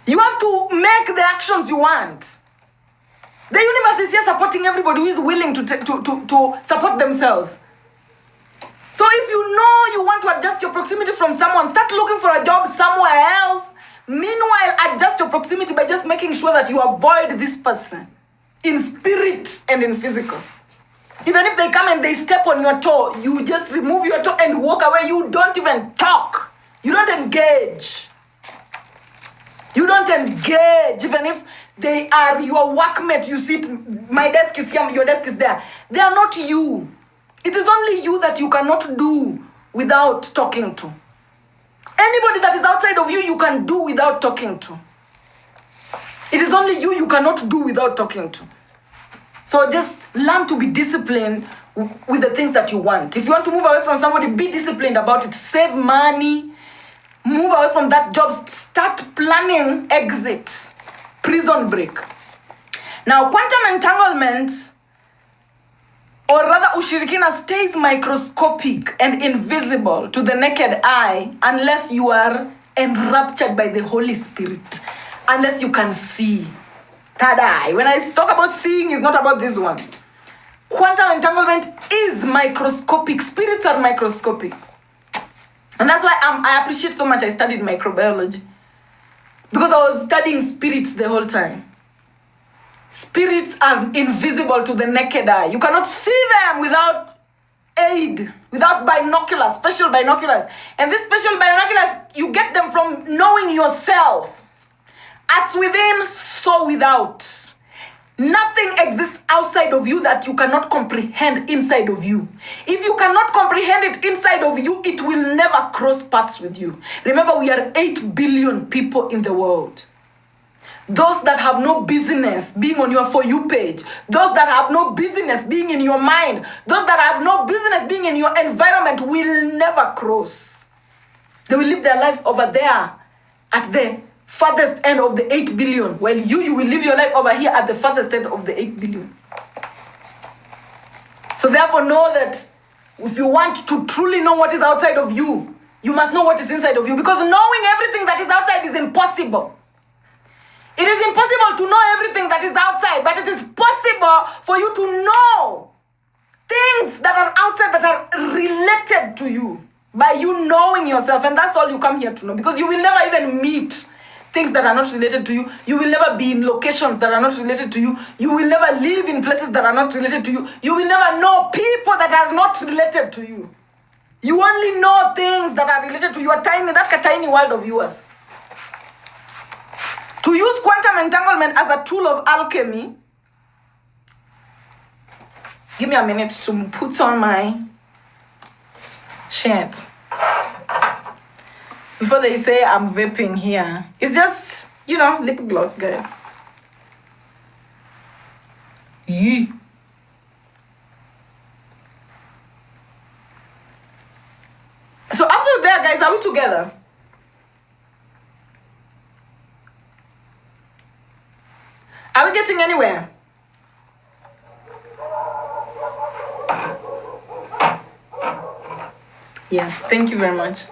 You have to make the actions you want. The universe is here supporting everybody who is willing to support themselves. So if you know you want to adjust your proximity from someone, start looking for a job somewhere else. Meanwhile, adjust your proximity by just making sure that you avoid this person in spirit and in physical. Even if they come and they step on your toe, you just remove your toe and walk away. You don't even talk. You don't engage. You don't engage. Even if they are your workmate, you sit, my desk is here, your desk is there. They are not you. It is only you that you cannot do without talking to. Anybody that is outside of you, you can do without talking to. It is only you cannot do without talking to. So just learn to be disciplined with the things that you want. If you want to move away from somebody, be disciplined about it. Save money. Move away from that job. Start planning exit. Prison break. Now, quantum entanglement, or rather ushirikina, stays microscopic and invisible to the naked eye unless you are enraptured by the Holy Spirit. Unless you can see. Tada! When I talk about seeing, it's not about these ones. Quantum entanglement is microscopic. Spirits are microscopic. And that's why I appreciate so much I studied microbiology. Because I was studying spirits the whole time. Spirits are invisible to the naked eye. You cannot see them without aid, without binoculars, special binoculars. And these special binoculars, you get them from knowing yourself. As within, so without. Nothing exists outside of you that you cannot comprehend inside of you. If you cannot comprehend it inside of you, it will never cross paths with you. Remember, we are 8 billion people in the world. Those that have no business being on your For You page. Those that have no business being in your mind. Those that have no business being in your environment will never cross. They will live their lives over there at the farthest end of the 8 billion, while you will live your life over here at the farthest end of the 8 billion. So therefore know that if you want to truly know what is outside of you, you must know what is inside of you, because knowing everything that is outside is impossible. It is impossible to know everything that is outside, but it is possible for you to know things that are outside that are related to you by you knowing yourself. And that's all you come here to know, because you will never even meet things that are not related to you. You will never be in locations that are not related to you. You will never live in places that are not related to you. You will never know people that are not related to you. You only know things that are related to your tiny world of yours. To use quantum entanglement as a tool of alchemy, give me a minute to put on my shirt. Before they say I'm vaping here. It's just, lip gloss, guys. Yee. So up to there, guys, are we together? Are we getting anywhere? Yes, thank you very much.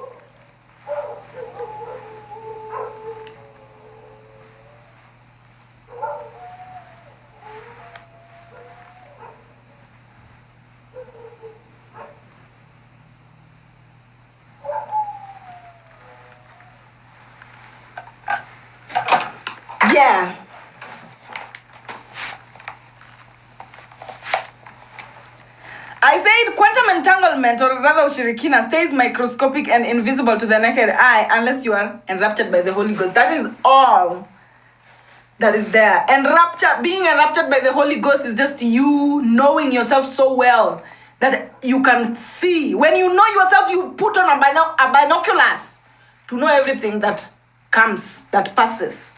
Yeah. I said quantum entanglement, or rather ushirikina, stays microscopic and invisible to the naked eye unless you are enraptured by the Holy Ghost. That is all that is there. Being enraptured by the Holy Ghost is just you knowing yourself so well that you can see. When you know yourself, you put on a binoculars to know everything that comes, that passes.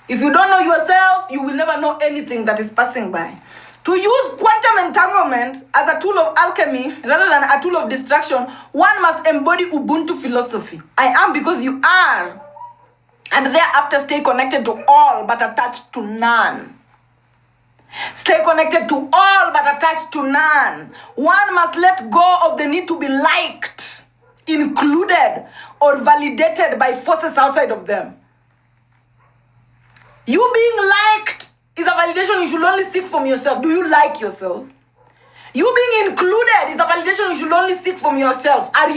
If you don't know yourself, you will never know anything that is passing by. To use quantum entanglement as a tool of alchemy rather than a tool of destruction, one must embody Ubuntu philosophy. I am because you are. And thereafter stay connected to all but attached to none. Stay connected to all but attached to none. One must let go of the need to be liked, included, or validated by forces outside of them. You being liked is a validation you should only seek from yourself. Do you like yourself? You being included is a validation you should only seek from yourself. Do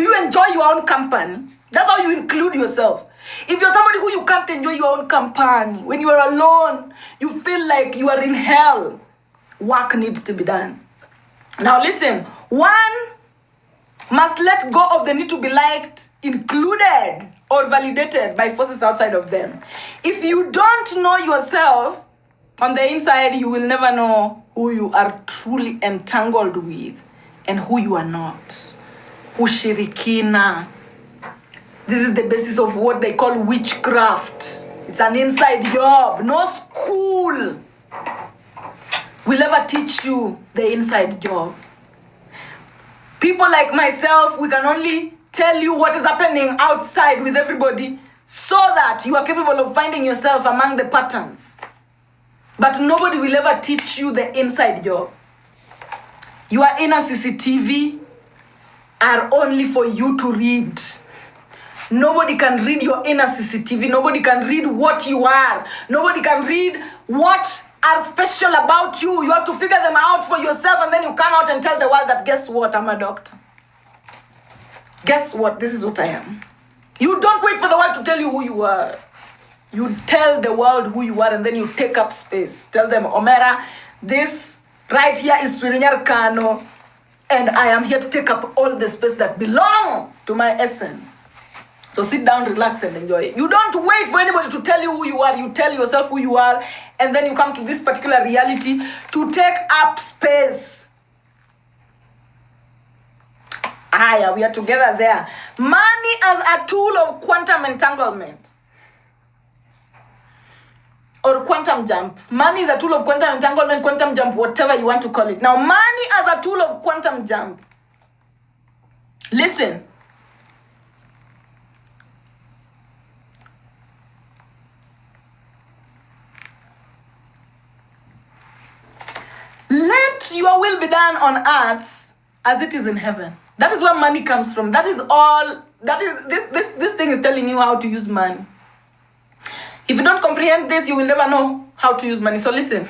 you enjoy your own company? That's how you include yourself. If you're somebody who you can't enjoy your own company, when you are alone, you feel like you are in hell, work needs to be done. Now listen, one must let go of the need to be liked, included, or validated by forces outside of them. If you don't know yourself on the inside, you will never know who you are truly entangled with and who you are not. Ushirikina. This is the basis of what they call witchcraft. It's an inside job. No school will ever teach you the inside job. People like myself, we can only tell you what is happening outside with everybody so that you are capable of finding yourself among the patterns. But nobody will ever teach you the inside job. Your inner CCTV are only for you to read. Nobody can read your inner CCTV. Nobody can read what you are. Nobody can read what are special about you. You have to figure them out for yourself, and then you come out and tell the world that, guess what, I'm a doctor. Guess what, this is what I am. You don't wait for the world to tell you who you are. You tell the world who you are, and then you take up space. Tell them, Omera, this right here is Swirinyar Kano, and I am here to take up all the space that belong to my essence. So sit down, relax, and enjoy it. You don't wait for anybody to tell you who you are. You tell yourself who you are, and then you come to this particular reality to take up space. Aya, we are together there. Money as a tool of quantum entanglement. Or quantum jump. Money is a tool of quantum entanglement, quantum jump, whatever you want to call it. Now, money as a tool of quantum jump. Listen. Let your will be done on earth as it is in heaven. That is where money comes from. That is all. That is this thing is telling you how to use money. If you don't comprehend this, you will never know how to use money. So listen.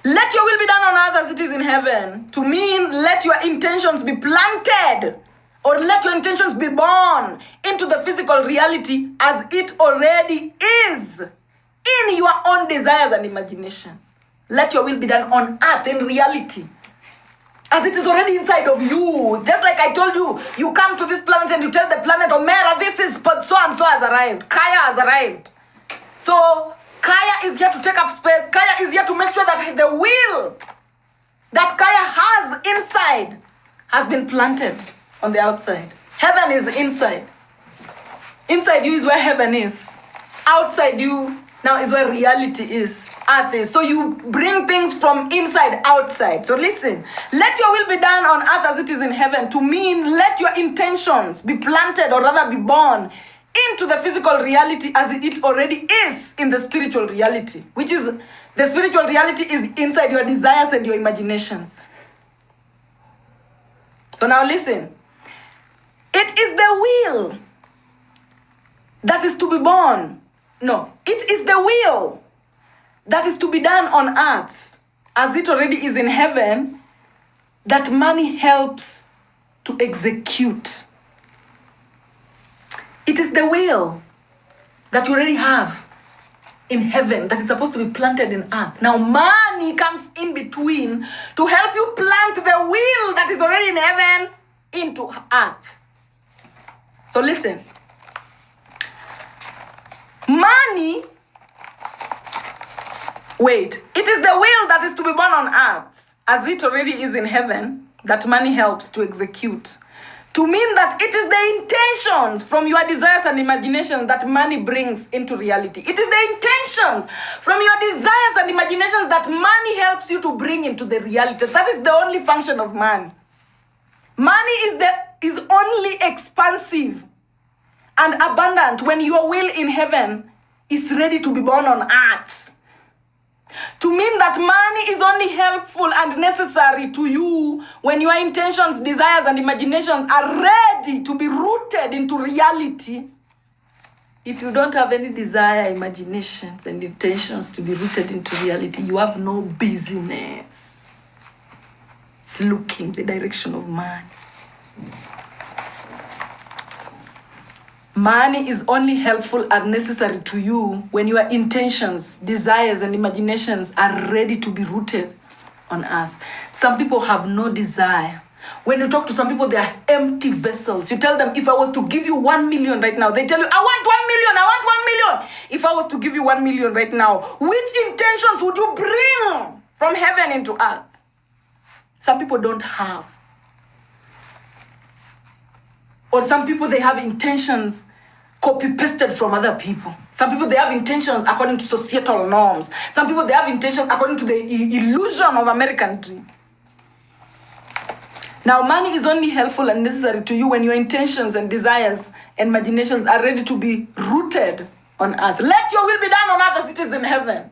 Let your will be done on earth as it is in heaven. To mean, let your intentions be planted, or let your intentions be born into the physical reality as it already is in your own desires and imagination. Let your will be done on earth in reality as it is already inside of you. Just like I told you, you come to this planet and you tell the planet, Omera, this is so-and-so has arrived. Kaya has arrived. So Kaya is here to take up space. Kaya is here to make sure that the will that Kaya has inside has been planted on the outside. Heaven is inside. Inside you is where heaven is. Outside you now is where reality is, earth is. So you bring things from inside outside. So listen, let your will be done on earth as it is in heaven. To mean, let your intentions be planted, or rather be born into the physical reality as it already is in the spiritual reality, which is, the spiritual reality is inside your desires and your imaginations. So now listen, It is the will that is to be born. No, it is the will that is to be done on earth as it already is in heaven that money helps to execute. It is the will that you already have in heaven that is supposed to be planted in earth. Now money comes in between to help you plant the will that is already in heaven into earth. So listen. Money, wait, it is the will that is to be born on earth as it already is in heaven that money helps to execute. To mean that it is the intentions from your desires and imaginations that money brings into reality. It is the intentions from your desires and imaginations that money helps you to bring into the reality. That is the only function of money. Money is only expansive and abundant when your will in heaven is ready to be born on earth. To mean that money is only helpful and necessary to you when your intentions, desires, and imaginations are ready to be rooted into reality. If you don't have any desire, imaginations, and intentions to be rooted into reality, you have no business looking the direction of money. Money is only helpful and necessary to you when your intentions, desires, and imaginations are ready to be rooted on earth. Some people have no desire. When you talk to some people, they are empty vessels. You tell them, if I was to give you 1 million right now, they tell you, I want 1 million, I want 1 million. If I was to give you 1 million right now, which intentions would you bring from heaven into earth? Some people don't have. Or some people, they have intentions copy-pasted from other people. Some people, they have intentions according to societal norms. Some people, they have intentions according to the illusion of American dream. Now, money is only helpful and necessary to you when your intentions and desires and imaginations are ready to be rooted on earth. Let your will be done on earth as it is in heaven.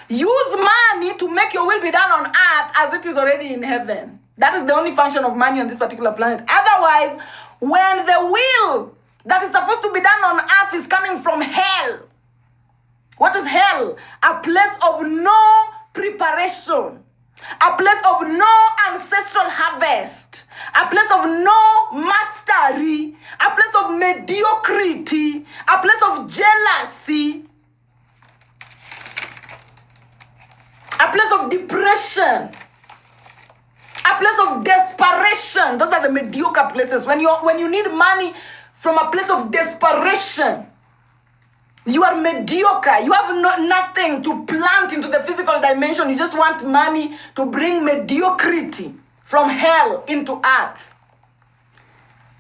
Use money to make your will be done on earth as it is already in heaven. That is the only function of money on this particular planet. Otherwise, when the will that is supposed to be done on earth is coming from hell. What is hell? A place of no preparation. A place of no ancestral harvest. A place of no mastery. A place of mediocrity. A place of jealousy. A place of depression. A place of desperation. Those are the mediocre places. When you need money from a place of desperation, you are mediocre. You have nothing to plant into the physical dimension. You just want money to bring mediocrity from hell into earth.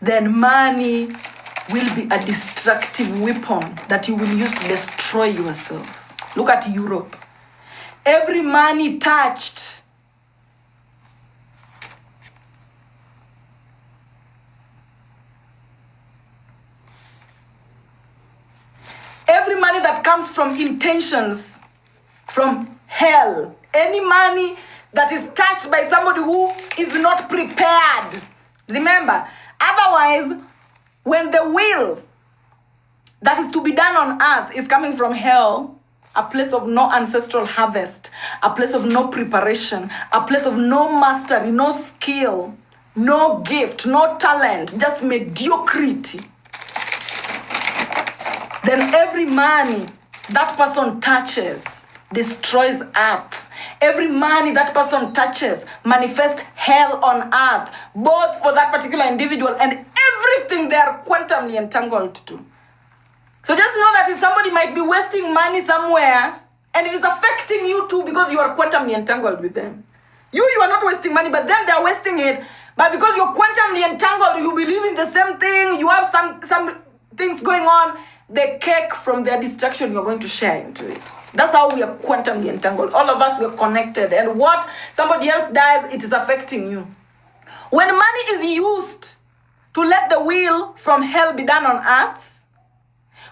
Then money will be a destructive weapon that you will use to destroy yourself. Look at Europe. Every money touched every money that comes from intentions from hell, any money that is touched by somebody who is not prepared. Remember, otherwise, when the will that is to be done on earth is coming from hell, a place of no ancestral harvest, a place of no preparation, a place of no mastery, no skill, no gift, no talent, just mediocrity, then every money that person touches destroys earth. Every money that person touches manifests hell on earth, both for that particular individual and everything they are quantumly entangled to. So just know that if somebody might be wasting money somewhere, and it is affecting you too because you are quantumly entangled with them. You are not wasting money, but them, they are wasting it. But because you're quantumly entangled, you believe in the same thing, you have some things going on, the cake from their destruction, you're going to share into it. That's how we are quantumly entangled. All of us, we're connected. And what somebody else does, it is affecting you. When money is used to let the will from hell be done on earth,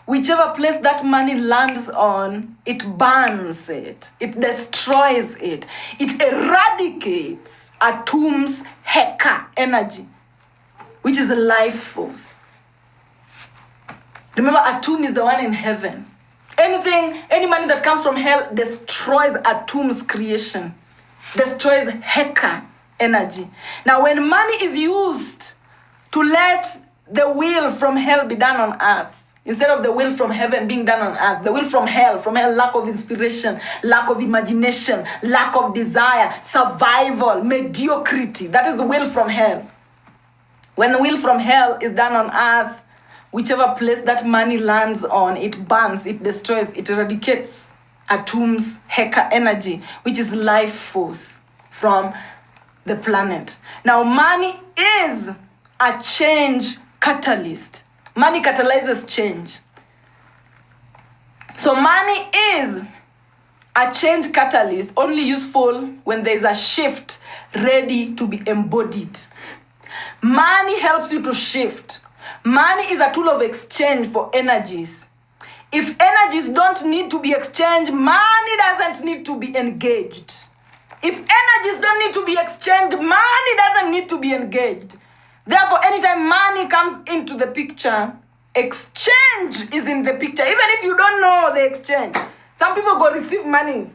whichever place that money lands on, it burns it. It destroys it. It eradicates Atum's Heka energy which is the life force. Remember, Atum is the one in heaven. Any money that comes from hell destroys Atum's creation, destroys Heka energy. Now, when money is used to let the will from hell be done on earth, instead of the will from heaven being done on earth, the will from hell, lack of inspiration, lack of imagination, lack of desire, survival, mediocrity. That is the will from hell. When the will from hell is done on earth, whichever place that money lands on, it burns, it destroys, it eradicates Atum's Heka energy, which is life force from the planet. Now, money is a change catalyst. Money catalyzes change. So money is a change catalyst, only useful when there is a shift ready to be embodied. Money helps you to shift. Money is a tool of exchange for energies. If energies don't need to be exchanged, money doesn't need to be engaged. If energies don't need to be exchanged, money doesn't need to be engaged. Therefore, anytime money comes into the picture, exchange is in the picture. Even if you don't know the exchange. Some people go receive money.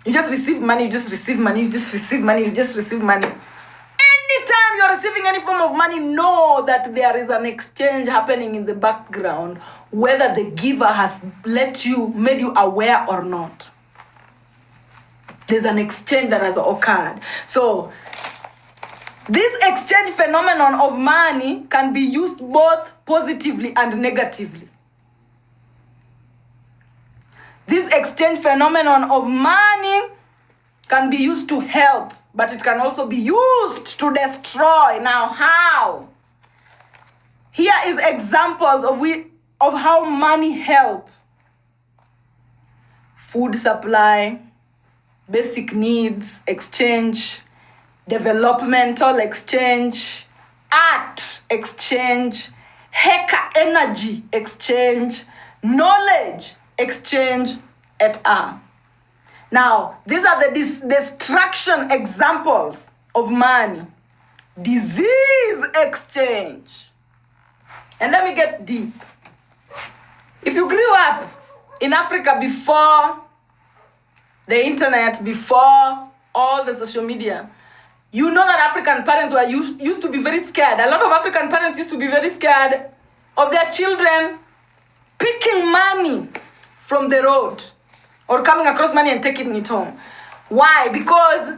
You just receive money, you just receive money, you just receive money, you just receive money. Anytime you're receiving any form of money, know that there is an exchange happening in the background, whether the giver has made you aware or not. There's an exchange that has occurred. So, this exchange phenomenon of money can be used both positively and negatively. This exchange phenomenon of money can be used to help, but it can also be used to destroy. Now, how? Here is examples of how money help. Food supply, basic needs, exchange, developmental exchange, art exchange, Heka energy exchange, knowledge exchange, et al. Now, these are the destruction examples of money. Disease exchange. And let me get deep. If you grew up in Africa before the internet, before all the social media, you know that African parents were used to be very scared. A lot of African parents used to be very scared of their children picking money from the road or coming across money and taking it home. Why? Because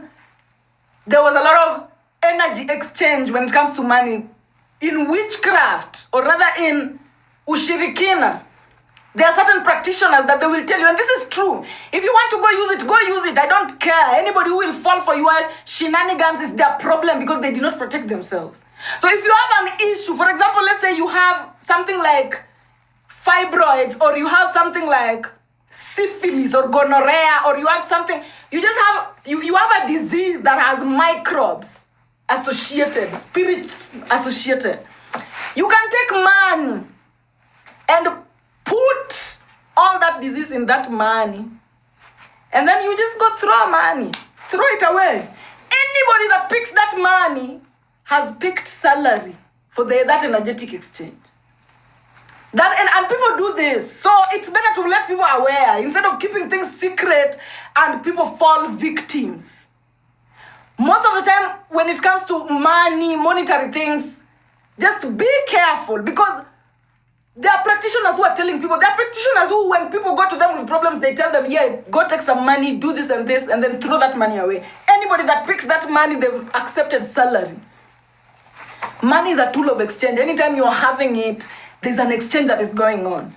there was a lot of energy exchange when it comes to money. In witchcraft, or rather in ushirikina, there are certain practitioners that they will tell you, and this is true. If you want to go use it, go use it. I don't care. Anybody who will fall for your shenanigans is their problem because they did not protect themselves. So if you have an issue, for example, let's say you have something like fibroids, or you have something like syphilis or gonorrhea, or you have something, you have a disease that has microbes associated, spirits associated. You can take money and put all that disease in that money, and then you just go throw it away. Anybody that picks that money has picked salary for that energetic exchange. And people do this, so it's better to let people aware instead of keeping things secret and people fall victims. Most of the time, when it comes to money, monetary things, just be careful, because there are practitioners who are telling people, there are practitioners who, when people go to them with problems, they tell them, yeah, go take some money, do this and this, and then throw that money away. Anybody that picks that money, they've accepted salary. Money is a tool of exchange. Anytime you're having it, there's an exchange that is going on.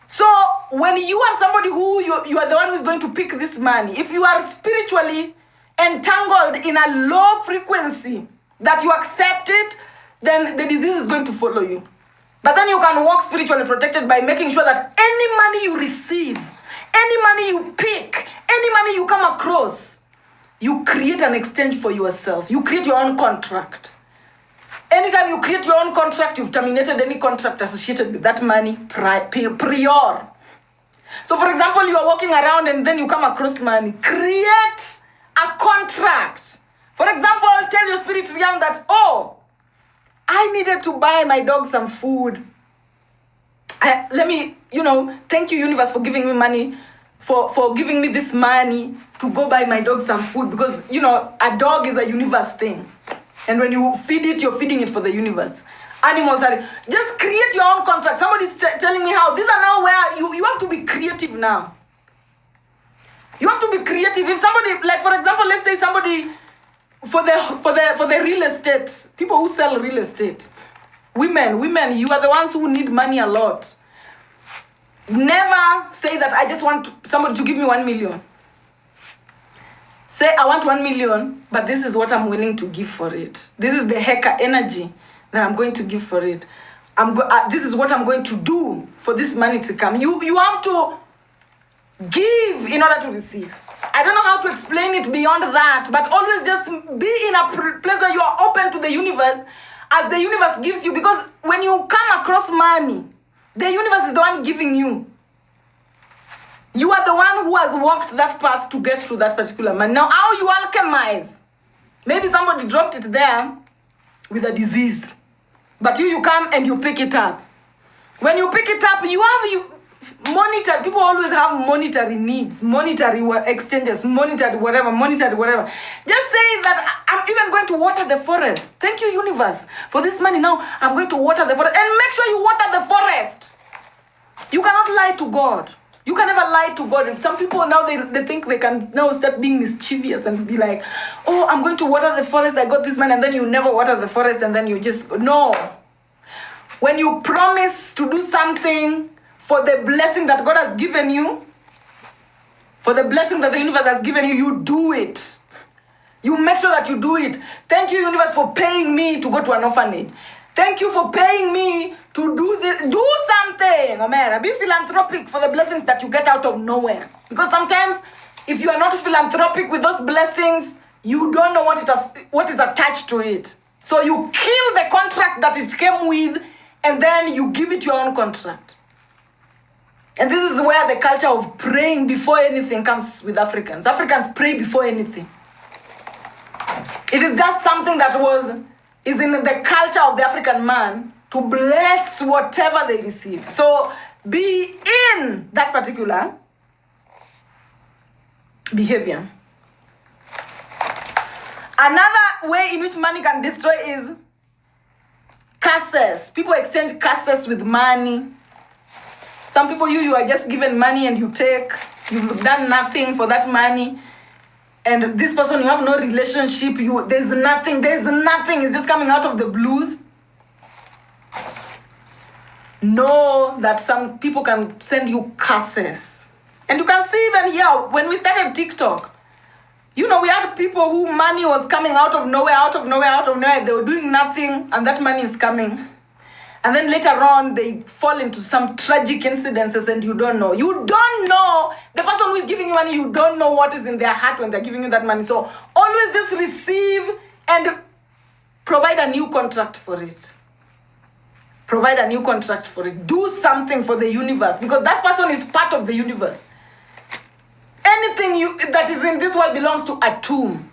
So when you are somebody who, you are the one who's going to pick this money, if you are spiritually entangled in a low frequency that you accept it, then the disease is going to follow you. But then you can walk spiritually protected by making sure that any money you receive, any money you pick, any money you come across, you create an exchange for yourself. You create your own contract. Anytime you create your own contract, you've terminated any contract associated with that money prior. So for example, you are walking around and then you come across money. Create a contract. For example, tell your spirit realm that, oh, I needed to buy my dog some food. Thank you, universe, for giving me money, for giving me this money to go buy my dog some food, because, a dog is a universe thing. And when you feed it, you're feeding it for the universe. Animals are, just create your own contract. Somebody's telling me how. These are now where you have to be creative now. You have to be creative. If somebody, like, for example, let's say somebody, for the real estate, people who sell real estate, women, you are the ones who need money a lot. Never say that I just want somebody to give me 1 million. Say I want 1 million, but this is what I'm willing to give for it. This is the Heka energy that I'm going to give for it. This is what I'm going to do for this money to come. You have to give in order to receive. I don't know how to explain it beyond that, but always just be in a place where you are open to the universe as the universe gives you. Because when you come across money, the universe is the one giving you. You are the one who has walked that path to get to that particular money. Now, how you alchemize? Maybe somebody dropped it there with a disease, but you come and you pick it up. When you pick it up, you monitor. People always have monetary needs, monetary exchanges, monetary whatever. Just say that I'm even going to water the forest. Thank you, universe, for this money. Now I'm going to water the forest, and make sure you water the forest. You cannot lie to God. You can never lie to God. And some people now they think they can now start being mischievous and be like, oh, I'm going to water the forest. I got this money, and then you never water the forest, and then you just no. When you promise to do something for the blessing that God has given you, for the blessing that the universe has given you, you do it. You make sure that you do it. Thank you, universe, for paying me to go to an orphanage. Thank you for paying me to do this. Do something, Omera. Be philanthropic for the blessings that you get out of nowhere. Because sometimes, if you are not philanthropic with those blessings, you don't know what is attached to it. So you kill the contract that it came with, and then you give it your own contract. And this is where the culture of praying before anything comes with Africans. Africans pray before anything. It is just something that is in the culture of the African man to bless whatever they receive. So be in that particular behavior. Another way in which money can destroy is curses. People exchange curses with money. Some people, you are just given money and you take. You've done nothing for that money. And this person, you have no relationship. There's nothing. It's just coming out of the blues. Know that some people can send you curses. And you can see even here, when we started TikTok, we had people who money was coming out of nowhere. They were doing nothing, and that money is coming. And then later on, they fall into some tragic incidences, and you don't know. You don't know. The person who is giving you money, you don't know what is in their heart when they're giving you that money. So always just receive and provide a new contract for it. Provide a new contract for it. Do something for the universe, because that person is part of the universe. Anything that is in this world belongs to a tomb.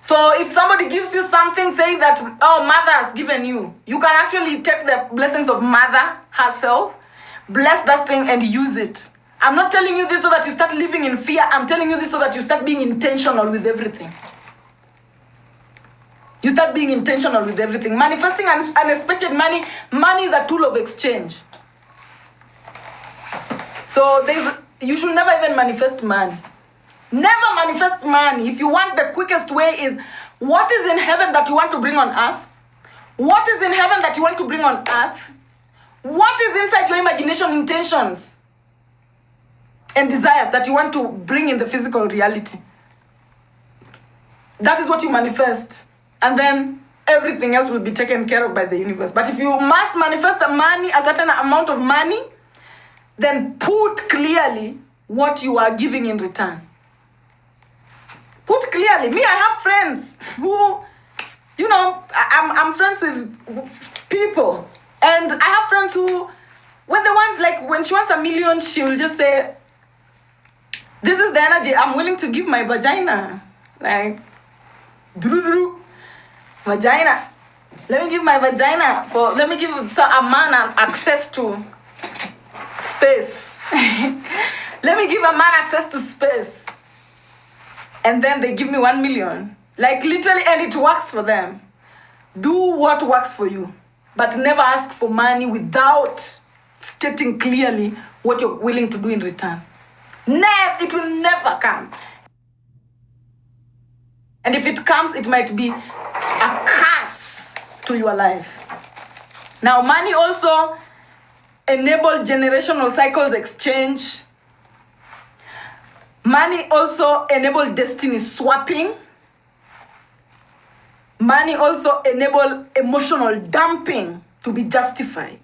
So if somebody gives you something, saying that, oh, mother has given you, you can actually take the blessings of mother herself, bless that thing and use it. I'm not telling you this so that you start living in fear. I'm telling you this so that you start being intentional with everything. You start being intentional with everything. Manifesting unexpected money. Money is a tool of exchange. So you should never even manifest money. Never manifest money. If you want, the quickest way is, what is in heaven that you want to bring on earth? What is in heaven that you want to bring on earth? What is inside your imagination, intentions, and desires that you want to bring in the physical reality? That is what you manifest. And then everything else will be taken care of by the universe. But if you must manifest a certain amount of money, then put clearly what you are giving in return. Put clearly. Me, I have friends who, I'm friends with people. And I have friends who, when she wants $1 million, she will just say, this is the energy I'm willing to give my vagina. Like, vagina. Let me give my vagina let me give a man access to space. Let me give a man access to space. And then they give me 1 million. Like literally, and it works for them. Do what works for you. But never ask for money without stating clearly what you're willing to do in return. It will never come. And if it comes, it might be a curse to your life. Now, money also enables generational cycles exchange. Money also enables destiny swapping. Money also enables emotional dumping to be justified.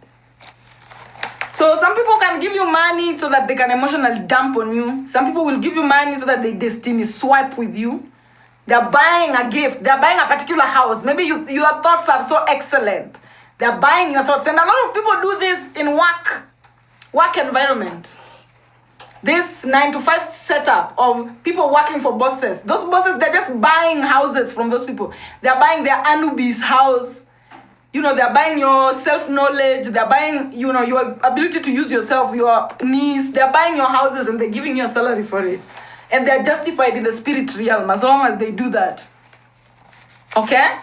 So some people can give you money so that they can emotionally dump on you. Some people will give you money so that they destiny swipe with you. They're buying a gift. They're buying a particular house. Maybe your thoughts are so excellent. They're buying your thoughts. And a lot of people do this in work environment. This 9-to-5 setup of people working for bosses. Those bosses, they're just buying houses from those people. They're buying their Anubis house. They're buying your self-knowledge. They're buying, your ability to use yourself, your needs. They're buying your houses and they're giving you a salary for it. And they're justified in the spirit realm as long as they do that. Okay?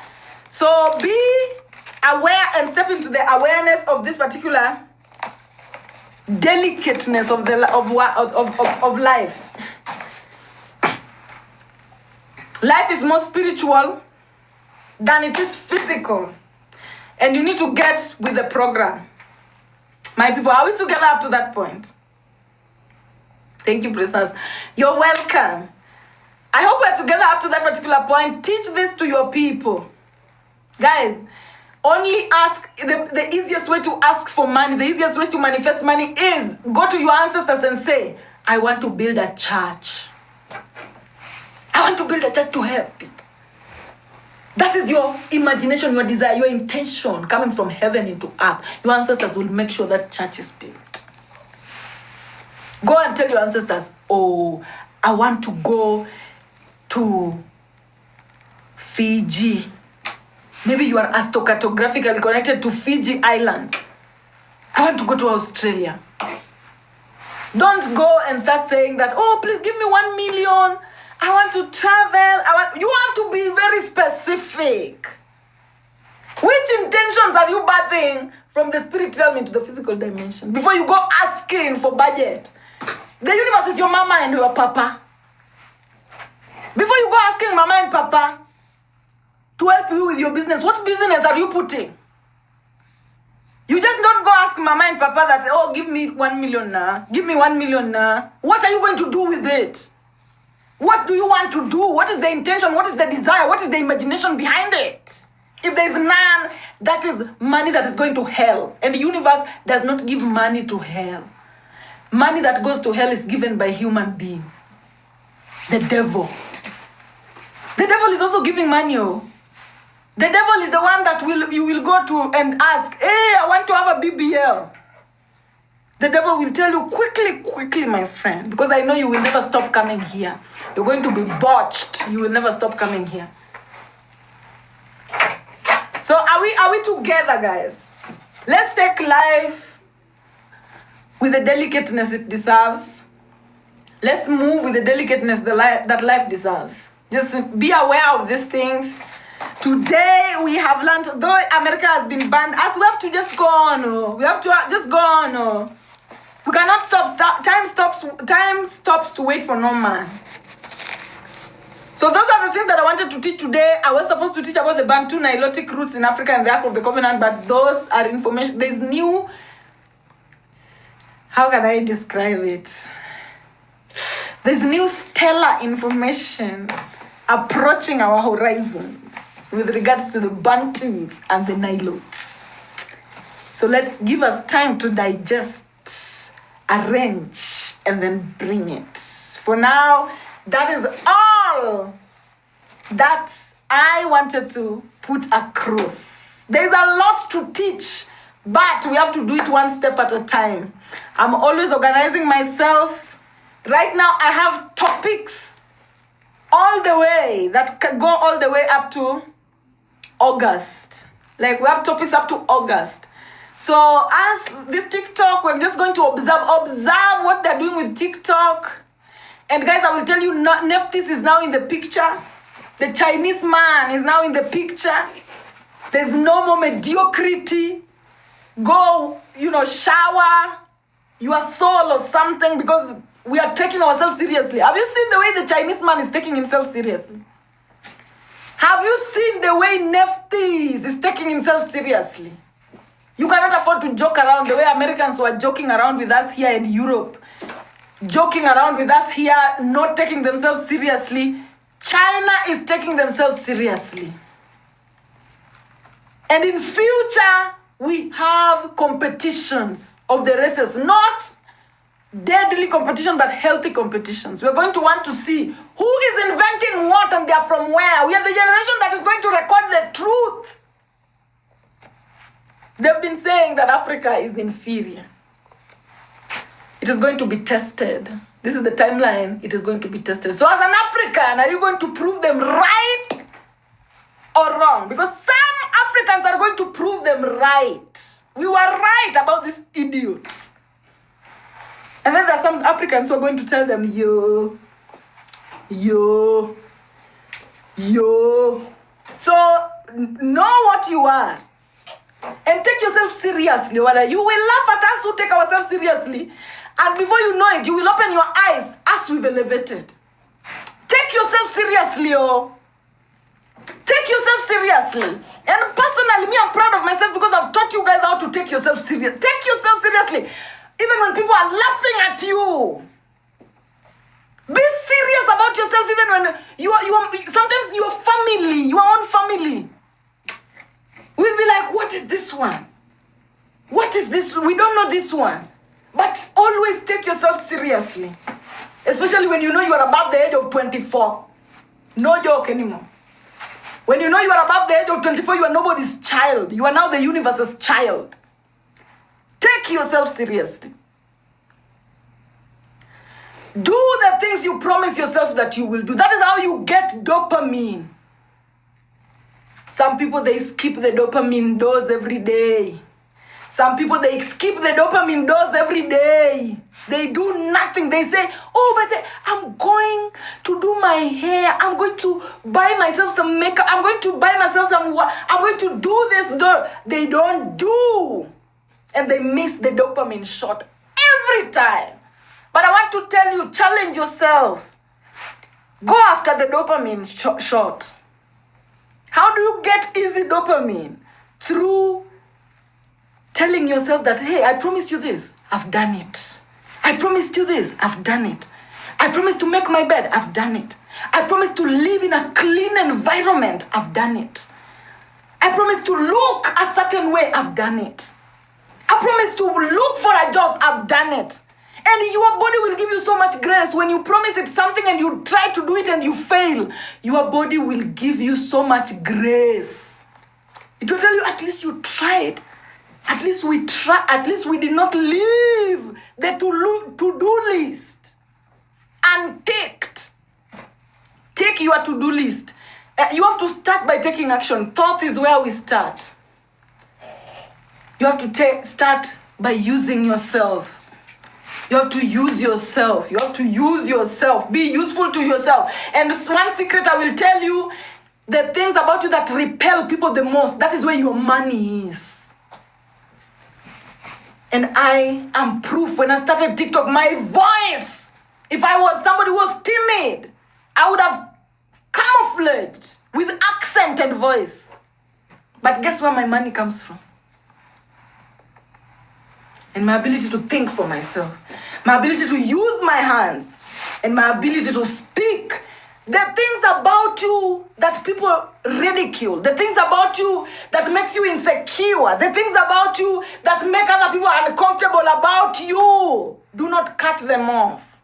So be aware and step into the awareness of this particular delicateness of life. Life is more spiritual than it is physical. And you need to get with the program. My people, are we together up to that point? Thank you, Princess. You're welcome. I hope we're together up to that particular point. Teach this to your people. Guys, only ask, the easiest way to ask for money, the easiest way to manifest money is go to your ancestors and say, I want to build a church. I want to build a church to help people. That is your imagination, your desire, your intention coming from heaven into earth. Your ancestors will make sure that church is built. Go and tell your ancestors, oh, I want to go to Fiji. Maybe you are astrocartographically connected to Fiji Islands. I want to go to Australia. Don't go and start saying that, oh, please give me 1 million. I want to travel. You have to be very specific. Which intentions are you birthing from the spirit realm into the physical dimension? Before you go asking for budget. The universe is your mama and your papa. Before you go asking mama and papa to help you with your business, what business are you putting? You just don't go ask mama and papa that, oh, give me 1 million now. Give me 1 million now. What are you going to do with it? What do you want to do? What is the intention? What is the desire? What is the imagination behind it? If there is none, that is money that is going to hell. And the universe does not give money to hell. Money that goes to hell is given by human beings. The devil. The devil is also giving money. Oh. The devil is the one that you will go to and ask, hey, I want to have a BBL. The devil will tell you quickly, my friend, because I know you will never stop coming here. You're going to be botched. You will never stop coming here. So are we together, guys? Let's take life with the delicateness it deserves. Let's move with the delicateness that life deserves. Just be aware of these things. Today we have learned, though America has been banned, as we have to just go on. Oh. We have to just go on. Oh. We cannot stop. Time stops to wait for no man. So those are the things that I wanted to teach today. I was supposed to teach about the Bantu Nilotic roots in Africa and the Ark of the Covenant, but those are information. There's new, how can I describe it? There's new stellar information approaching our horizons with regards to the Bantus and the Nilotes. So let's give us time to digest, arrange, and then bring it. For now, that is all that I wanted to put across. There's a lot to teach, but we have to do it one step at a time. I'm always organizing myself. Right now, I have topics all the way that can go all the way up to August. Like, we have topics up to August. So as this TikTok, we're just going to observe what they're doing with TikTok. And guys, I will tell you, Nephthys is now in the picture. The Chinese man is now in the picture. There's no more mediocrity. Go, shower your soul or something, because we are taking ourselves seriously. Have you seen the way the Chinese man is taking himself seriously? Have you seen the way Nephthys is taking himself seriously? You cannot afford to joke around the way Americans were joking around with us here in Europe. Joking around with us here, not taking themselves seriously. China is taking themselves seriously. And in future, we have competitions of the races, not deadly competition, but healthy competitions. We're going to want to see who is inventing what and they're from where. We are the generation that is going to record the truth. They've been saying that Africa is inferior. It is going to be tested. This is the timeline. It is going to be tested. So as an African, are you going to prove them right or wrong? Because some Africans are going to prove them right. We were right about these idiots. And then there are some Africans who are going to tell them, yo. So know what you are. And take yourself seriously. You will laugh at us who take ourselves seriously. And before you know it, you will open your eyes as we've elevated. Take yourself seriously, oh. Take yourself seriously. And personally, me, I'm proud of myself because I've taught you guys how to take yourself seriously. Take yourself seriously. Even when people are laughing at you. Be serious about yourself even when you are sometimes your family, your own family will be like, what is this one? What is this? We don't know this one. But always take yourself seriously. Especially when you know you are above the age of 24. No joke anymore. When you know you are above the age of 24, you are nobody's child. You are now the universe's child. Take yourself seriously. Do the things you promise yourself that you will do. That is how you get dopamine. Some people, they skip the dopamine dose every day. Some people, they skip the dopamine dose every day. They do nothing. They say, oh, but I'm going to do my hair. I'm going to buy myself some makeup. I'm going to buy myself some... I'm going to do this. They don't do. And they miss the dopamine shot every time. But I want to tell you, challenge yourself. Go after the dopamine shot. How do you get easy dopamine? Through telling yourself that, hey, I promise you this, I've done it. I promised you this, I've done it. I promised to make my bed, I've done it. I promised to live in a clean environment, I've done it. I promised to look a certain way, I've done it. I promised to look for a job, I've done it. And your body will give you so much grace. When you promise it something and you try to do it and you fail, your body will give you so much grace. It will tell you, at least you tried. At least we tried. At least we did not leave the to-do list unticked. Take your to-do list. You have to start by taking action. Thought is where we start. You have to start by using yourself. You have to use yourself. You have to use yourself. Be useful to yourself. And one secret I will tell you, the things about you that repel people the most, that is where your money is. And I am proof. When I started TikTok, my voice, if I was somebody who was timid, I would have camouflaged with accent and voice. But guess where my money comes from? And my ability to think for myself, my ability to use my hands, and my ability to speak. The things about you that people ridicule, the things about you that makes you insecure, the things about you that make other people uncomfortable about you, do not cut them off.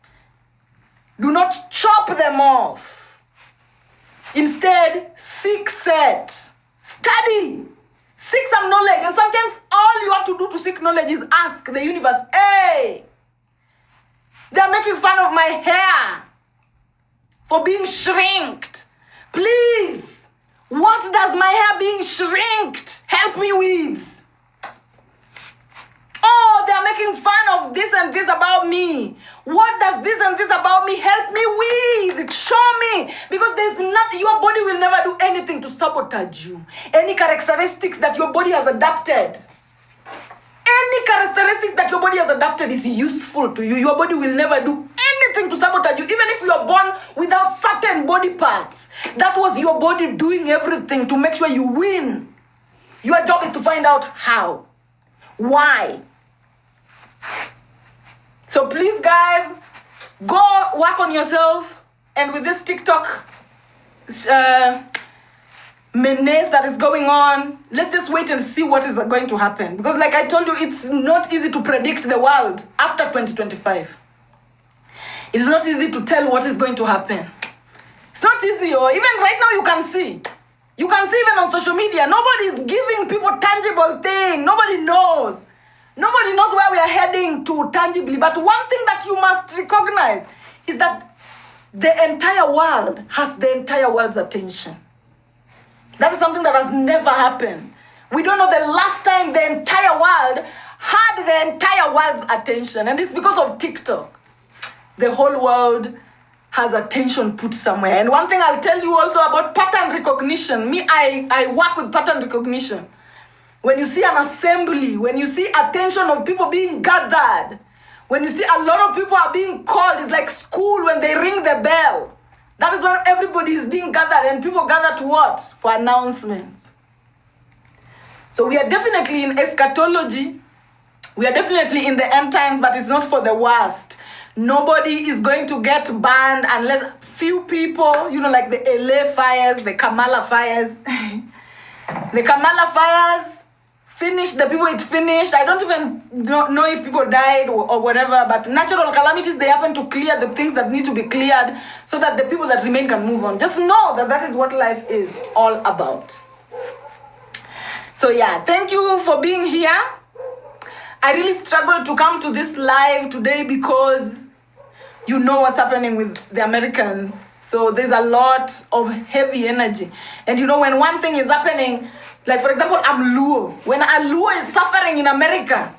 Do not chop them off. Instead, seek set, study. Seek some knowledge. And sometimes all you have to do to seek knowledge is ask the universe, hey, they're making fun of my hair for being shrinked. Please, what does my hair being shrinked help me with? Oh, they are making fun of this and this about me. What does this and this about me help me with? Show me. Because there's nothing, your body will never do anything to sabotage you. Any characteristics that your body has adapted, any characteristics that your body has adapted is useful to you. Your body will never do anything to sabotage you. Even if you are born without certain body parts, that was your body doing everything to make sure you win. Your job is to find out how. Why? So please, guys, go work on yourself. And with this TikTok menace that is going on, let's just wait and see what is going to happen. Because like I told you, it's not easy to predict the world after 2025. It's not easy to tell what is going to happen. It's not easy. Or even right now you can see. You can see even on social media, nobody is giving people tangible thing. Nobody knows. Nobody knows where we are heading to tangibly. But one thing that you must recognize is that the entire world has the entire world's attention. That is something that has never happened. We don't know the last time the entire world had the entire world's attention. And it's because of TikTok. The whole world has attention put somewhere. And one thing I'll tell you also about pattern recognition. I work with pattern recognition. When you see an assembly, when you see attention of people being gathered, when you see a lot of people are being called, it's like school when they ring the bell. That is when everybody is being gathered, and people gather to what? For announcements. So we are definitely in eschatology. We are definitely in the end times, but it's not for the worst. Nobody is going to get banned unless few people, like the LA fires, the Kamala fires. The Kamala fires finished the people it finished. I don't even know if people died or whatever, but natural calamities, they happen to clear the things that need to be cleared so that the people that remain can move on. Just know that that is what life is all about. So yeah, thank you for being here. I really struggled to come to this live today because you know what's happening with the Americans. So there's a lot of heavy energy. And when one thing is happening, like for example, I'm Luo. When a Luo is suffering in America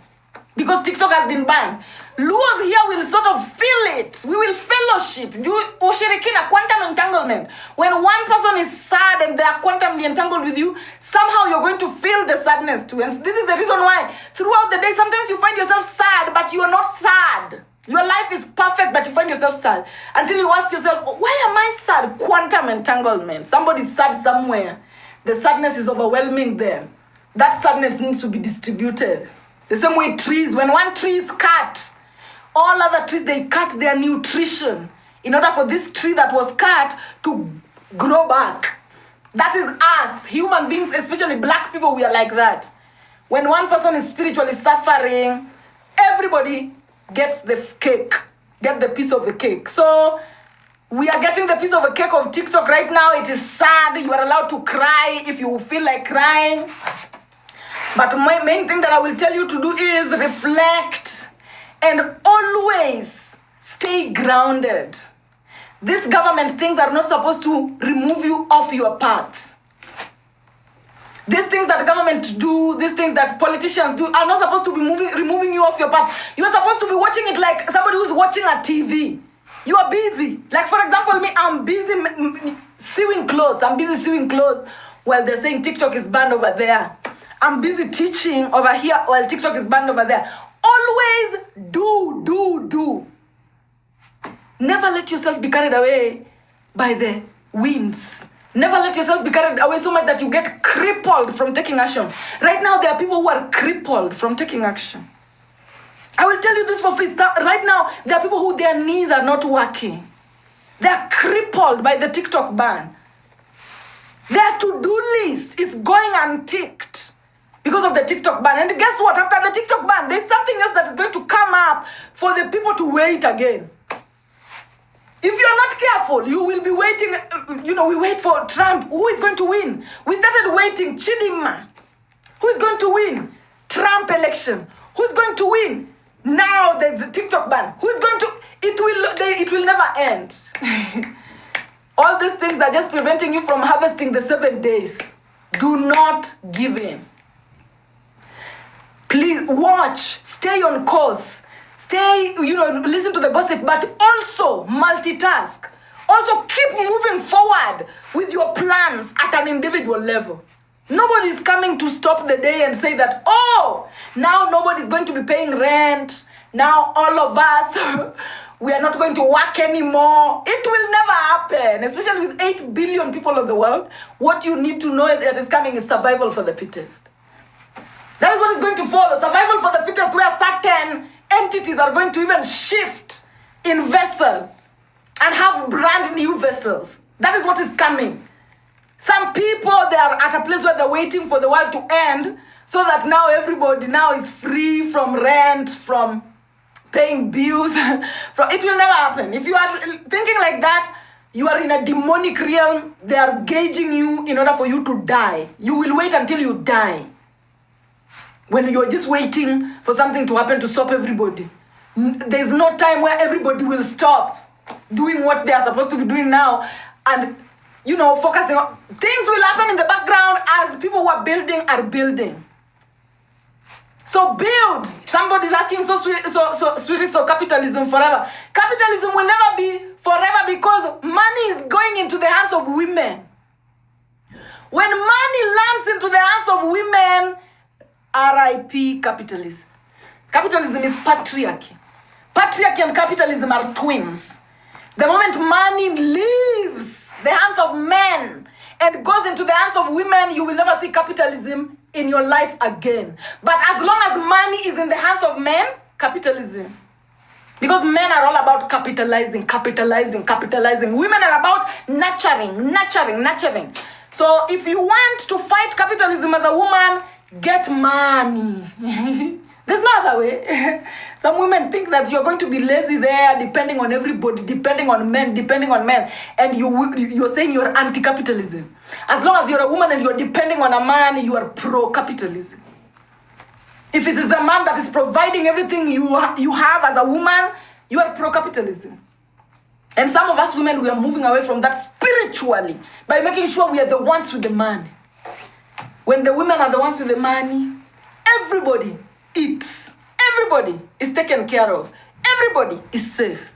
because TikTok has been banned, Luos here will sort of feel it. We will fellowship. Ushirikina, quantum entanglement. When one person is sad and they are quantumly entangled with you, somehow you're going to feel the sadness too. And this is the reason why throughout the day, sometimes you find yourself sad, but you are not sad. Your life is perfect, but you find yourself sad. Until you ask yourself, why am I sad? Quantum entanglement. Somebody's sad somewhere. The sadness is overwhelming them. That sadness needs to be distributed. The same way trees, when one tree is cut, all other trees, they cut their nutrition in order for this tree that was cut to grow back. That is us, human beings, especially black people, we are like that. When one person is spiritually suffering, everybody gets the cake, get the piece of the cake. So we are getting the piece of a cake of TikTok right now. It is sad. You are allowed to cry if you feel like crying. But my main thing that I will tell you to do is reflect and always stay grounded. These government things are not supposed to remove you off your path. These things that government do, these things that politicians do are not supposed to be removing you off your path. You are supposed to be watching it like somebody who's watching a TV. You are busy. Like for example, me, I'm busy sewing clothes. I'm busy sewing clothes while they're saying TikTok is banned over there. I'm busy teaching over here while TikTok is banned over there. Always do. Never let yourself be carried away by the winds. Never let yourself be carried away so much that you get crippled from taking action. Right now, there are people who are crippled from taking action. I will tell you this for free. Right now, there are people who their knees are not working. They are crippled by the TikTok ban. Their to-do list is going unticked because of the TikTok ban. And guess what? After the TikTok ban, there's something else that is going to come up for the people to wait again. If you are not careful, you will be waiting. We wait for Trump. Who is going to win? We started waiting. Chidinma. Who is going to win? Trump election. Who is going to win? Now there's a TikTok ban. Who is going to? It will never end. All these things are just preventing you from harvesting the 7 days. Do not give in. Please watch, stay on course, stay, listen to the gossip, but also multitask. Also keep moving forward with your plans at an individual level. Nobody's coming to stop the day and say that, oh, now nobody's going to be paying rent. Now all of us, we are not going to work anymore. It will never happen, especially with 8 billion people in the world. What you need to know that is coming is survival for the fittest. That is what is going to follow. Survival for the fittest, where certain entities are going to even shift in vessel and have brand new vessels. That is what is coming. Some people, they are at a place where they're waiting for the world to end so that now everybody now is free from rent, from paying bills. It will never happen. If you are thinking like that, you are in a demonic realm. They are gauging you in order for you to die. You will wait until you die. When you're just waiting for something to happen to stop everybody. There's no time where everybody will stop doing what they are supposed to be doing now and focusing on things will happen in the background as people who are building. So build. Somebody's asking, so capitalism forever. Capitalism will never be forever because money is going into the hands of women. When money lands into the hands of women, RIP capitalism. Capitalism is patriarchy. Patriarchy and capitalism are twins. The moment money leaves the hands of men and goes into the hands of women, you will never see capitalism in your life again. But as long as money is in the hands of men, capitalism. Because men are all about capitalizing. Women are about nurturing. So if you want to fight capitalism as a woman, get money. There's no other way. Some women think that you're going to be lazy there, depending on everybody, depending on men. And you're saying you're anti-capitalism. As long as you're a woman and you're depending on a man, you are pro-capitalism. If it is a man that is providing everything you have as a woman, you are pro-capitalism. And some of us women, we are moving away from that spiritually by making sure we are the ones with the money. When the women are the ones with the money, everybody eats. Everybody is taken care of. Everybody is safe.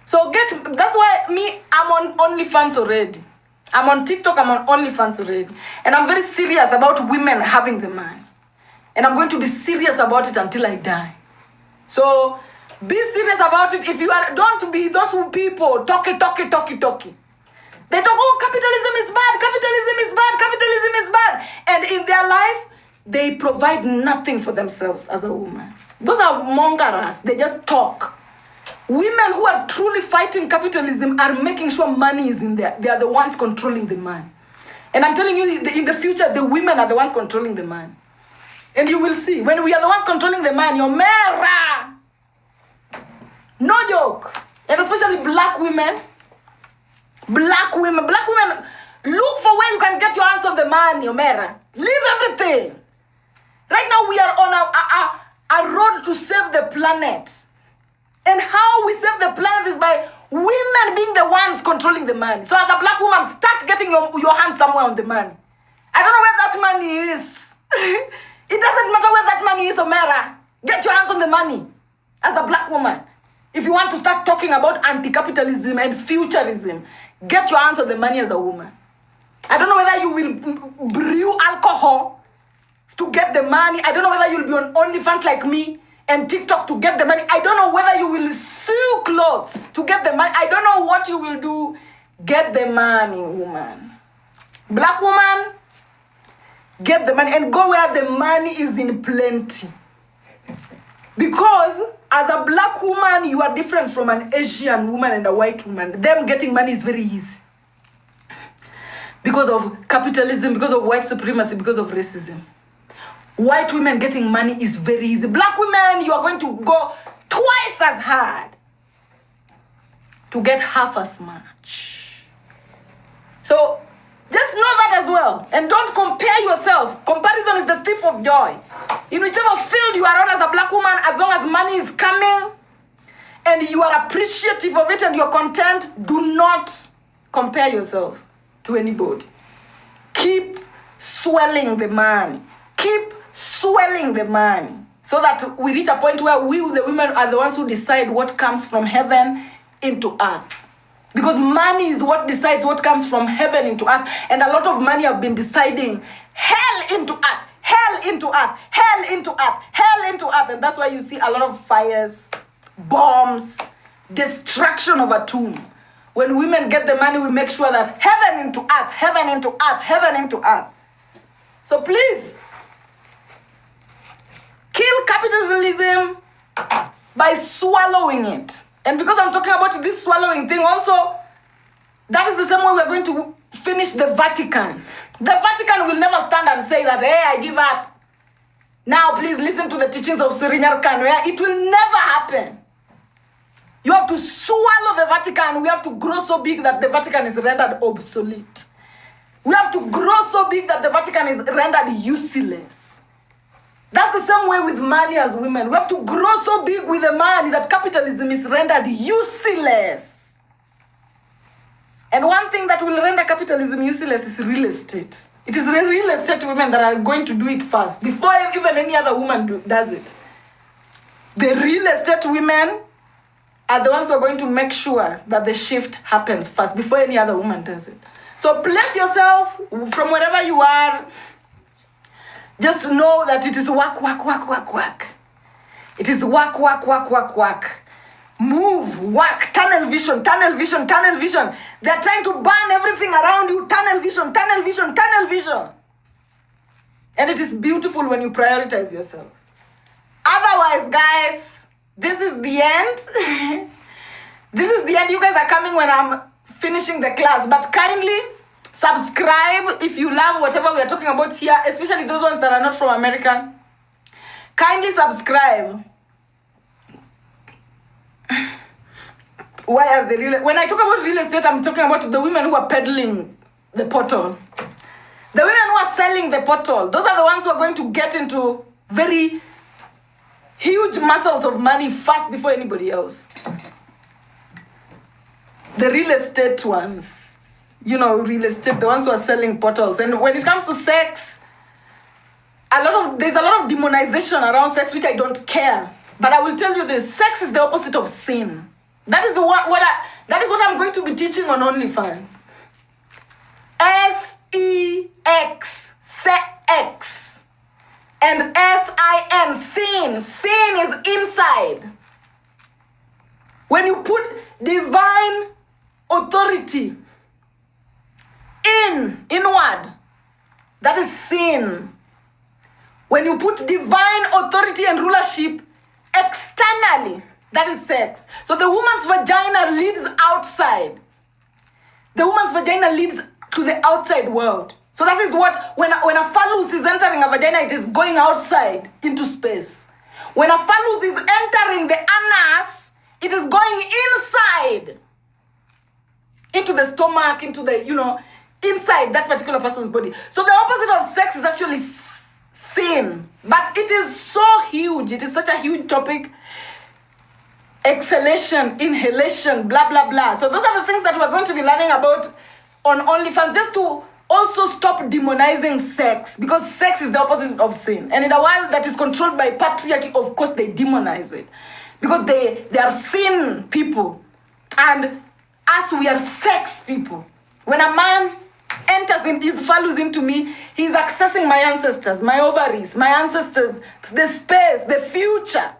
So that's why I'm on OnlyFans already. I'm on TikTok, I'm on OnlyFans already. And I'm very serious about women having the money. And I'm going to be serious about it until I die. So be serious about it. If you are, don't be those people talky. They talk, oh, capitalism is bad. And in their life, they provide nothing for themselves as a woman. Those are mongerers. They just talk. Women who are truly fighting capitalism are making sure money is in there. They are the ones controlling the man. And I'm telling you, in the future, the women are the ones controlling the man. And you will see, when we are the ones controlling the man, you're mera. No joke. And especially black women. Black women, look for where you can get your hands on the man, Yomera. Leave everything. Right now we are on a road to save the planet. And how we save the planet is by women being the ones controlling the money. So as a black woman, start getting your hands somewhere on the money. I don't know where that money is. It doesn't matter where that money is, Omera. Get your hands on the money as a black woman. If you want to start talking about anti-capitalism and futurism, get your hands on the money as a woman. I don't know whether you will brew alcohol to get the money. I don't know whether you'll be on OnlyFans like me and TikTok to get the money. I don't know whether you will sew clothes to get the money. I don't know what you will do. Get the money, woman. Black woman, get the money and go where the money is in plenty. Because as a black woman, you are different from an Asian woman and a white woman. Them getting money is very easy. Because of capitalism, because of white supremacy, because of racism. White women getting money is very easy. Black women, you are going to go twice as hard to get half as much. So just know that as well. And don't compare yourself. Comparison is the thief of joy. In whichever field you are on as a black woman, as long as money is coming and you are appreciative of it and you're content, do not compare yourself to anybody. Keep swelling the money. Keep swelling the man, so that we reach a point where we, the women, are the ones who decide what comes from heaven into earth. Because money is what decides what comes from heaven into earth. And a lot of money have been deciding hell into earth, hell into earth, hell into earth, hell into earth. And that's why you see a lot of fires, bombs, destruction of a tomb. When women get the money, we make sure that heaven into earth, heaven into earth, heaven into earth. So please, kill capitalism by swallowing it. And because I'm talking about this swallowing thing also, that is the same way we're going to finish the Vatican. The Vatican will never stand and say that, hey, I give up. Now please listen to the teachings of Surinyar Kano. It will never happen. You have to swallow the Vatican. We have to grow so big that the Vatican is rendered obsolete. We have to grow so big that the Vatican is rendered useless. That's the same way with money as women. We have to grow so big with the money that capitalism is rendered useless. And one thing that will render capitalism useless is real estate. It is the real estate women that are going to do it first, before even any other woman does it. The real estate women are the ones who are going to make sure that the shift happens first, before any other woman does it. So place yourself from wherever you are. Just know that it is work, work, work, work, work. It is work, work, work, work, work. Move, work, tunnel vision, tunnel vision, tunnel vision. They're trying to burn everything around you. Tunnel vision, tunnel vision, tunnel vision. And it is beautiful when you prioritize yourself. Otherwise, guys, this is the end. This is the end. You guys are coming when I'm finishing the class. But kindly subscribe if you love whatever we are talking about here, especially those ones that are not from America. Kindly subscribe. Why are the when I talk about real estate, I'm talking about the women who are peddling the portal. The women who are selling the portal. Those are the ones who are going to get into very huge muscles of money first before anybody else. The real estate ones. You know, real estate, the ones who are selling portals. And when it comes to sex, there's a lot of demonization around sex, which I don't care. But I will tell you this, sex is the opposite of sin. That is that is what I'm going to be teaching on OnlyFans. S-E-X, sex. And S-I-N, sin. Sin is inside. When you put divine authority inward, that is sin. When you put divine authority and rulership externally, that is sex. So the woman's vagina leads outside. The woman's vagina leads to the outside world. So that is what, when a phallus is entering a vagina, it is going outside into space. When a phallus is entering the anus, it is going inside into the stomach, into the, inside that particular person's body. So the opposite of sex is actually sin. But it is so huge. It is such a huge topic. Exhalation, inhalation, blah, blah, blah. So those are the things that we're going to be learning about on OnlyFans, just to also stop demonizing sex, because sex is the opposite of sin. And in a world that is controlled by patriarchy, of course they demonize it, because they are sin people. And us, we are sex people. When a man enters in his phallus into me, he's accessing my ancestors, my ovaries, my ancestors, the space, the future.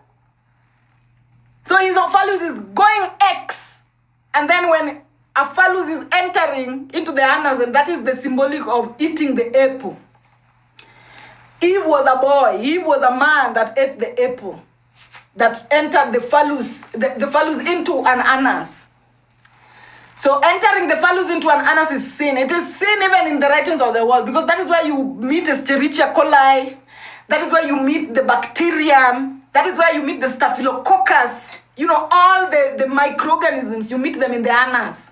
So his phallus is going X. And then when a phallus is entering into the anus, and that is the symbolic of eating the apple. Eve was a boy. Eve was a man that ate the apple, that entered the phallus, the phallus into an anus. So entering the phallus into an anus is sin. It is sin even in the writings of the world, because that is where you meet Escherichia coli. That is where you meet the bacterium. That is where you meet the staphylococcus. All the microorganisms, you meet them in the anus.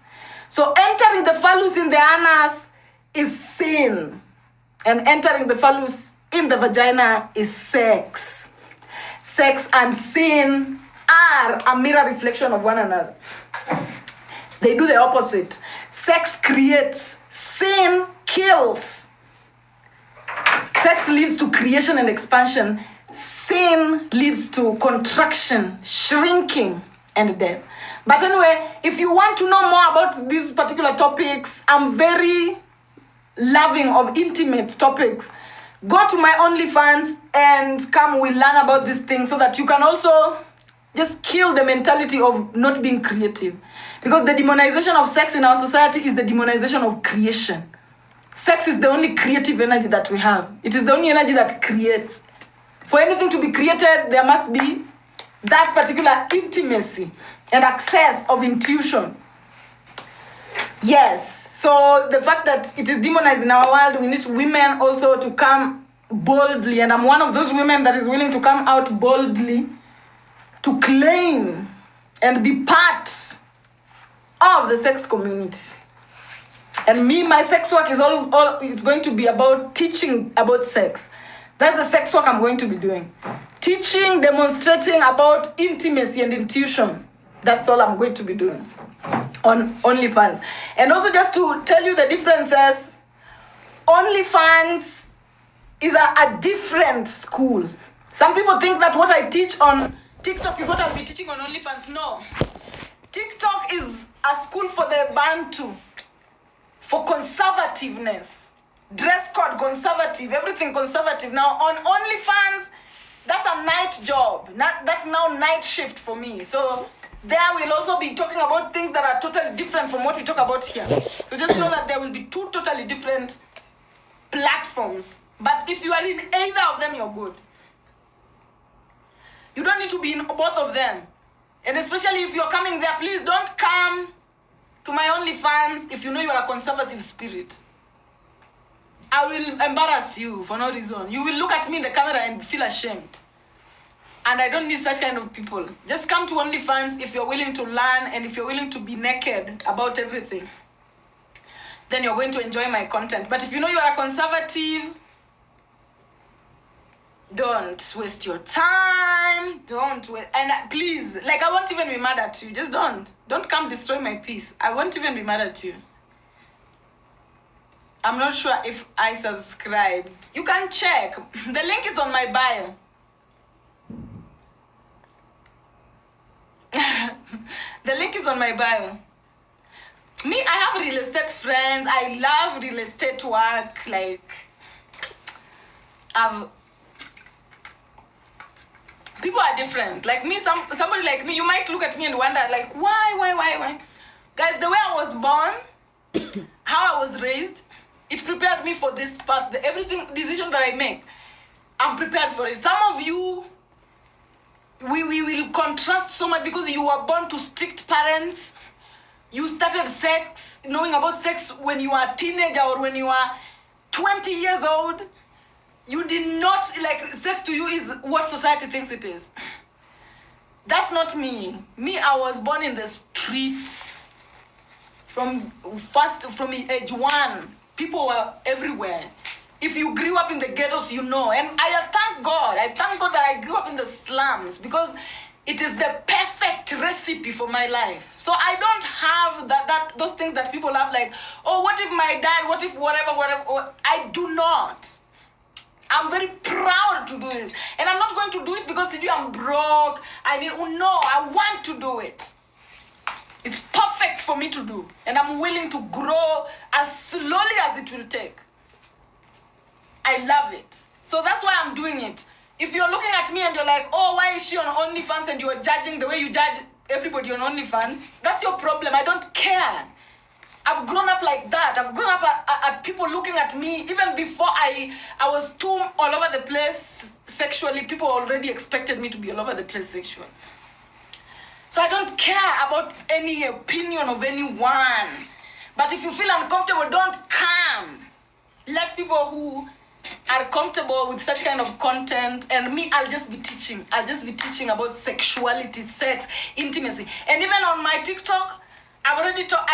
So entering the phallus in the anus is sin. And entering the phallus in the vagina is sex. Sex and sin are a mirror reflection of one another. They do the opposite. Sex creates, sin kills. sex leads to creation and expansion. Sin leads to contraction, shrinking, and death. But anyway, if you want to know more about these particular topics, I'm very loving of intimate topics. Go to my OnlyFans and come, we'll learn about these things so that you can also just kill the mentality of not being creative. Because the demonization of sex in our society is the demonization of creation. Sex is the only creative energy that we have. It is the only energy that creates. For anything to be created, there must be that particular intimacy and access of intuition. Yes. So the fact that it is demonized in our world, we need women also to come boldly. And I'm one of those women that is willing to come out boldly to claim and be part of the sex community. And me, my sex work is all it's going to be about teaching about sex. That's the sex work I'm going to be doing. Teaching, demonstrating about intimacy and intuition. That's all I'm going to be doing on OnlyFans. And also just to tell you the differences, OnlyFans is a different school. Some people think that what I teach on TikTok is what I'll be teaching on OnlyFans. No. TikTok is a school for the Bantu, for conservativeness. Dress code conservative, everything conservative. Now on OnlyFans, that's a night job. That's now night shift for me. So there we'll also be talking about things that are totally different from what we talk about here. So just know that there will be two totally different platforms. But if you are in either of them, you're good. You don't need to be in both of them. And especially if you're coming there, please don't come to my OnlyFans if you know you are a conservative spirit. I will embarrass you for no reason. You will look at me in the camera and feel ashamed. And I don't need such kind of people. Just come to OnlyFans if you're willing to learn and if you're willing to be naked about everything. Then you're going to enjoy my content. But if you know you are a conservative, don't waste your time. Don't waste. And please, like, I won't even be mad at you. Just don't. Don't come destroy my peace. I won't even be mad at you. I'm not sure if I subscribed. You can check. The link is on my bio. The link is on my bio. Me, I have real estate friends. I love real estate work. Like, people are different. Like me, somebody like me, you might look at me and wonder, like, why? Guys, the way I was born, how I was raised, it prepared me for this path. Everything decision that I make, I'm prepared for it. Some of you, we will contrast so much because you were born to strict parents. You started knowing about sex when you were a teenager or when you were 20 years old. You did not, like, sex to you is what society thinks it is. That's not me. Me, I was born in the streets. From age 1. People were everywhere. If you grew up in the ghettos, you know. And I thank God that I grew up in the slums because it is the perfect recipe for my life. So I don't have those things that people have, like, oh, what if my dad, what if whatever. I do not. I'm very proud to do this. And I'm not going to do it because I'm broke. I want to do it. It's perfect for me to do. And I'm willing to grow as slowly as it will take. I love it. So that's why I'm doing it. If you're looking at me and you're like, oh, why is she on OnlyFans and you're judging the way you judge everybody on OnlyFans, that's your problem. I don't care. I've grown up like that. I've grown up at people looking at me. Even before I was too all over the place sexually, people already expected me to be all over the place sexually. So I don't care about any opinion of anyone. But if you feel uncomfortable, don't come. Let people who are comfortable with such kind of content, and me, I'll just be teaching. I'll just be teaching about sexuality, sex, intimacy. And even on my TikTok, I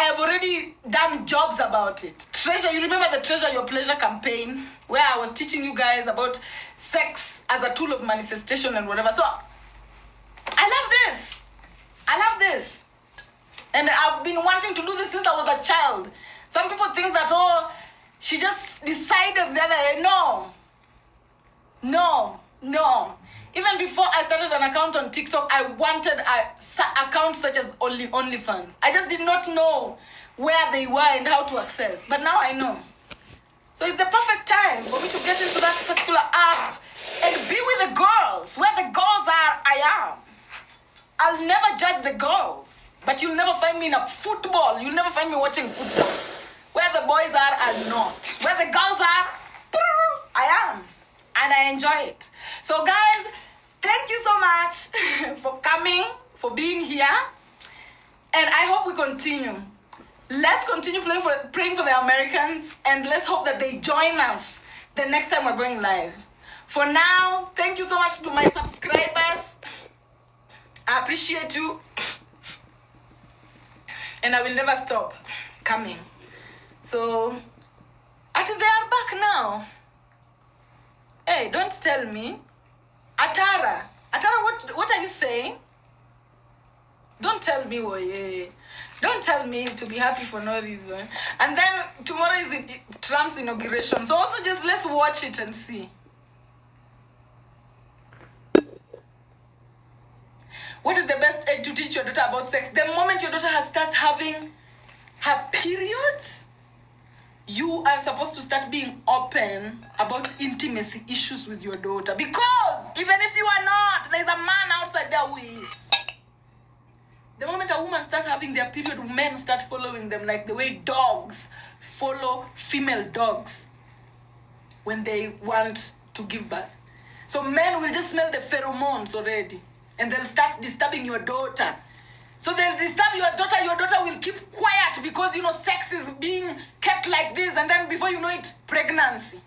have already done jobs about it. Treasure, you remember the Treasure Your Pleasure campaign where I was teaching you guys about sex as a tool of manifestation and whatever. So I love this. And I've been wanting to do this since I was a child. Some people think that, oh, she just decided the other day. No. No. Even before I started an account on TikTok, I wanted an account such as OnlyFans. I just did not know where they were and how to access. But now I know. So it's the perfect time for me to get into that particular app and be with the girls. Where the girls are, I am. I'll never judge the girls. But you'll never find me in a football. You'll never find me watching football. Where the boys are not. Where the girls are, I am. And I enjoy it. So guys, thank you so much for coming, for being here. And I hope we continue. Let's continue praying for the Americans, and let's hope that they join us the next time we're going live. For now, thank you so much to my subscribers. I appreciate you. And I will never stop coming. So, they are back now. Hey, don't tell me. Atara, what are you saying? Don't tell me, don't tell me to be happy for no reason. And then tomorrow is Trump's inauguration. So also just let's watch it and see. What is the best age to teach your daughter about sex? The moment your daughter starts having her periods, you are supposed to start being open about intimacy issues with your daughter. Because even if you are not, there's a man outside there who is. The moment a woman starts having their period, men start following them like the way dogs follow female dogs when they want to give birth. So men will just smell the pheromones already, and they'll start disturbing your daughter. So they'll disturb your daughter will keep quiet because, sex is being kept like this, and then before you know it, pregnancy.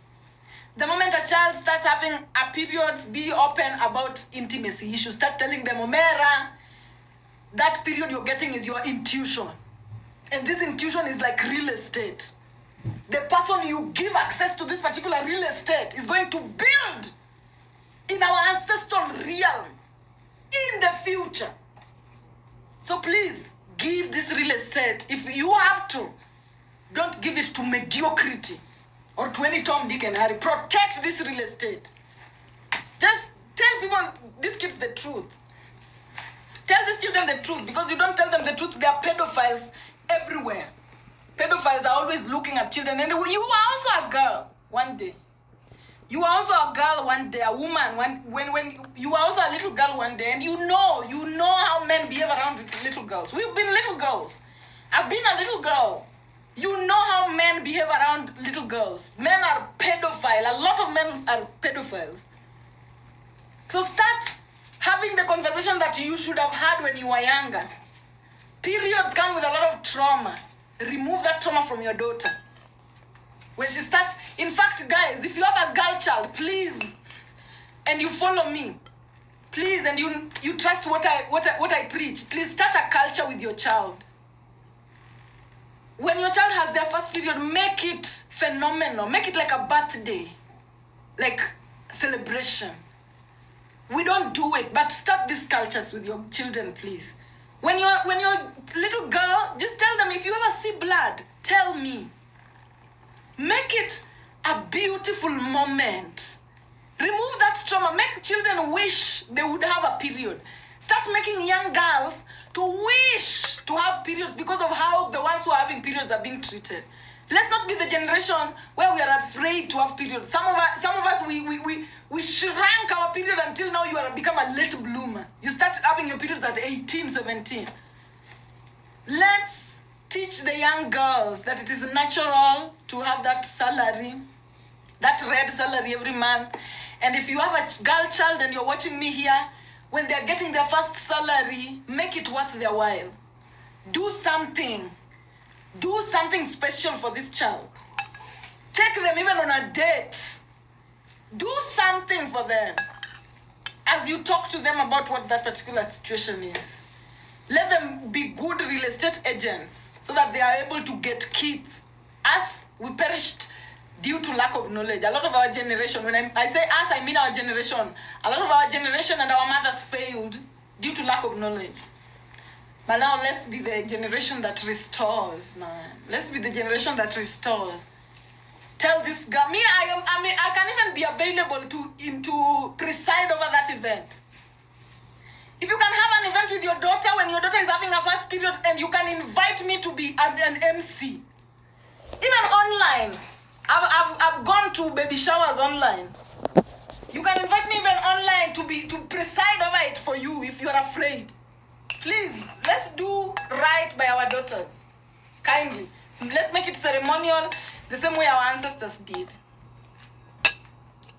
The moment a child starts having a period, be open about intimacy issues. Start telling them, Omera, that period you're getting is your intuition. And this intuition is like real estate. The person you give access to this particular real estate is going to build in our ancestral realm in the future. So please, give this real estate. If you have to, don't give it to mediocrity or to any Tom, Dick, and Harry. Protect this real estate. Just tell people, these kids, the truth. Tell these children the truth, because you don't tell them the truth, there are pedophiles everywhere. Pedophiles are always looking at children. And you are also a girl one day. You are also a girl one day, a woman, when you are also a little girl one day, and you know how men behave around little girls. We've been little girls. I've been a little girl. You know how men behave around little girls. Men are pedophiles. A lot of men are pedophiles. So start having the conversation that you should have had when you were younger. Periods come with a lot of trauma. Remove that trauma from your daughter. When she starts, in fact, guys, if you have a girl child, please, and you follow me, please, and you trust what I preach, please start a culture with your child. When your child has their first period, make it phenomenal. Make it like a birthday, like celebration. We don't do it, but start these cultures with your children, please. When you're little girl, just tell them, if you ever see blood, tell me. Make it a beautiful moment. Remove that trauma. Make children wish they would have a period. Start making young girls to wish to have periods because of how the ones who are having periods are being treated. Let's not be the generation where we are afraid to have periods. Some of us, we shrank our period until now you are become a late bloomer. You start having your periods at 18, 17. Let's teach the young girls that it is natural to have that salary, that red salary every month. And if you have a girl child and you're watching me here, when they're getting their first salary, make it worth their while. Do something. Do something special for this child. Take them even on a date. Do something for them as you talk to them about what that particular situation is. Let them be good real estate agents so that they are able to keep. Us, we perished due to lack of knowledge. A lot of our generation, when I say us, I mean our generation. A lot of our generation and our mothers failed due to lack of knowledge. But now let's be the generation that restores, man. Let's be the generation that restores. Tell this girl, I can even be available to event. If you can have an event with your daughter when your daughter is having her first period and you can invite me to be an MC. Even online. I've gone to baby showers online. You can invite me even online to preside over it for you if you're afraid. Please, let's do right by our daughters. Kindly. Let's make it ceremonial the same way our ancestors did.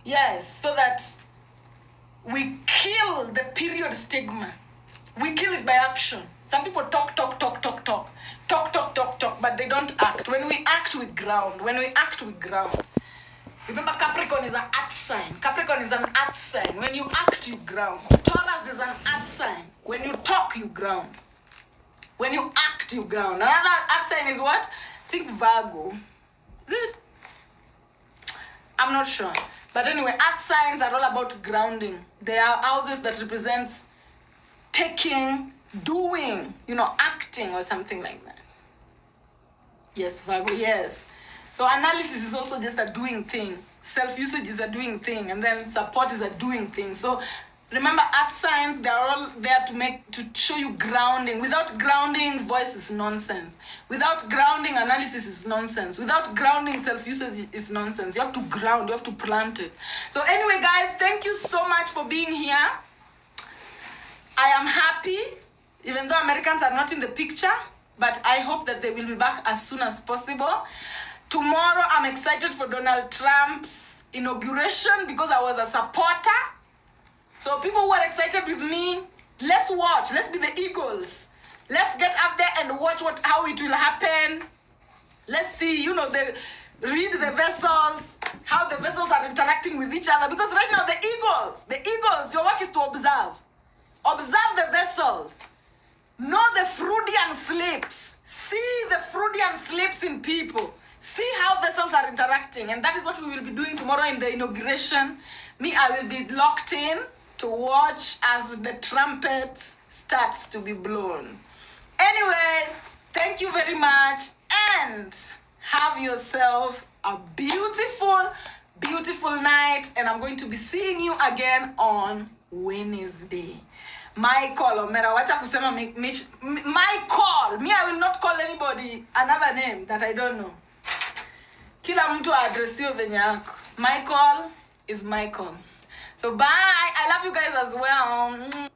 Yes, so that we kill the period stigma. We kill it by action. Some people talk, but they don't act. When we act, we ground. Remember, Capricorn is an earth sign. Capricorn is an earth sign. When you act, you ground. Taurus is an earth sign. When you talk, you ground. When you act, you ground. Another earth sign is what? Think Virgo. Is it? I'm not sure. But anyway, earth signs are all about grounding. They are houses that represents taking, doing, acting or something like that. Yes, Virgo, yes. So analysis is also just a doing thing. Self-usage is a doing thing. And then support is a doing thing. So remember, earth signs, they're all there to show you grounding. Without grounding, voice is nonsense. Without grounding, analysis is nonsense. Without grounding, self-usage is nonsense. You have to ground, you have to plant it. So anyway, guys, thank you so much for being here. I am happy, even though Americans are not in the picture, but I hope that they will be back as soon as possible. Tomorrow, I'm excited for Donald Trump's inauguration because I was a supporter. So people who are excited with me, let's watch. Let's be the eagles. Let's get up there and watch how it will happen. Let's see, read the vessels, how the vessels are interacting with each other. Because right now, the eagles, your work is to observe. Observe the vessels. Know the Freudian slips. See the Freudian slips in people. See how vessels are interacting. And that is what we will be doing tomorrow in the inauguration. I will be locked in to watch as the trumpet starts to be blown. Anyway, thank you very much. And have yourself a beautiful, beautiful night. And I'm going to be seeing you again on Wednesday. Michael, Omera, wacha kusema Michael. I will not call anybody another name that I don't know. Kila mtu addressio venye yako. Michael is Michael. So bye. I love you guys as well.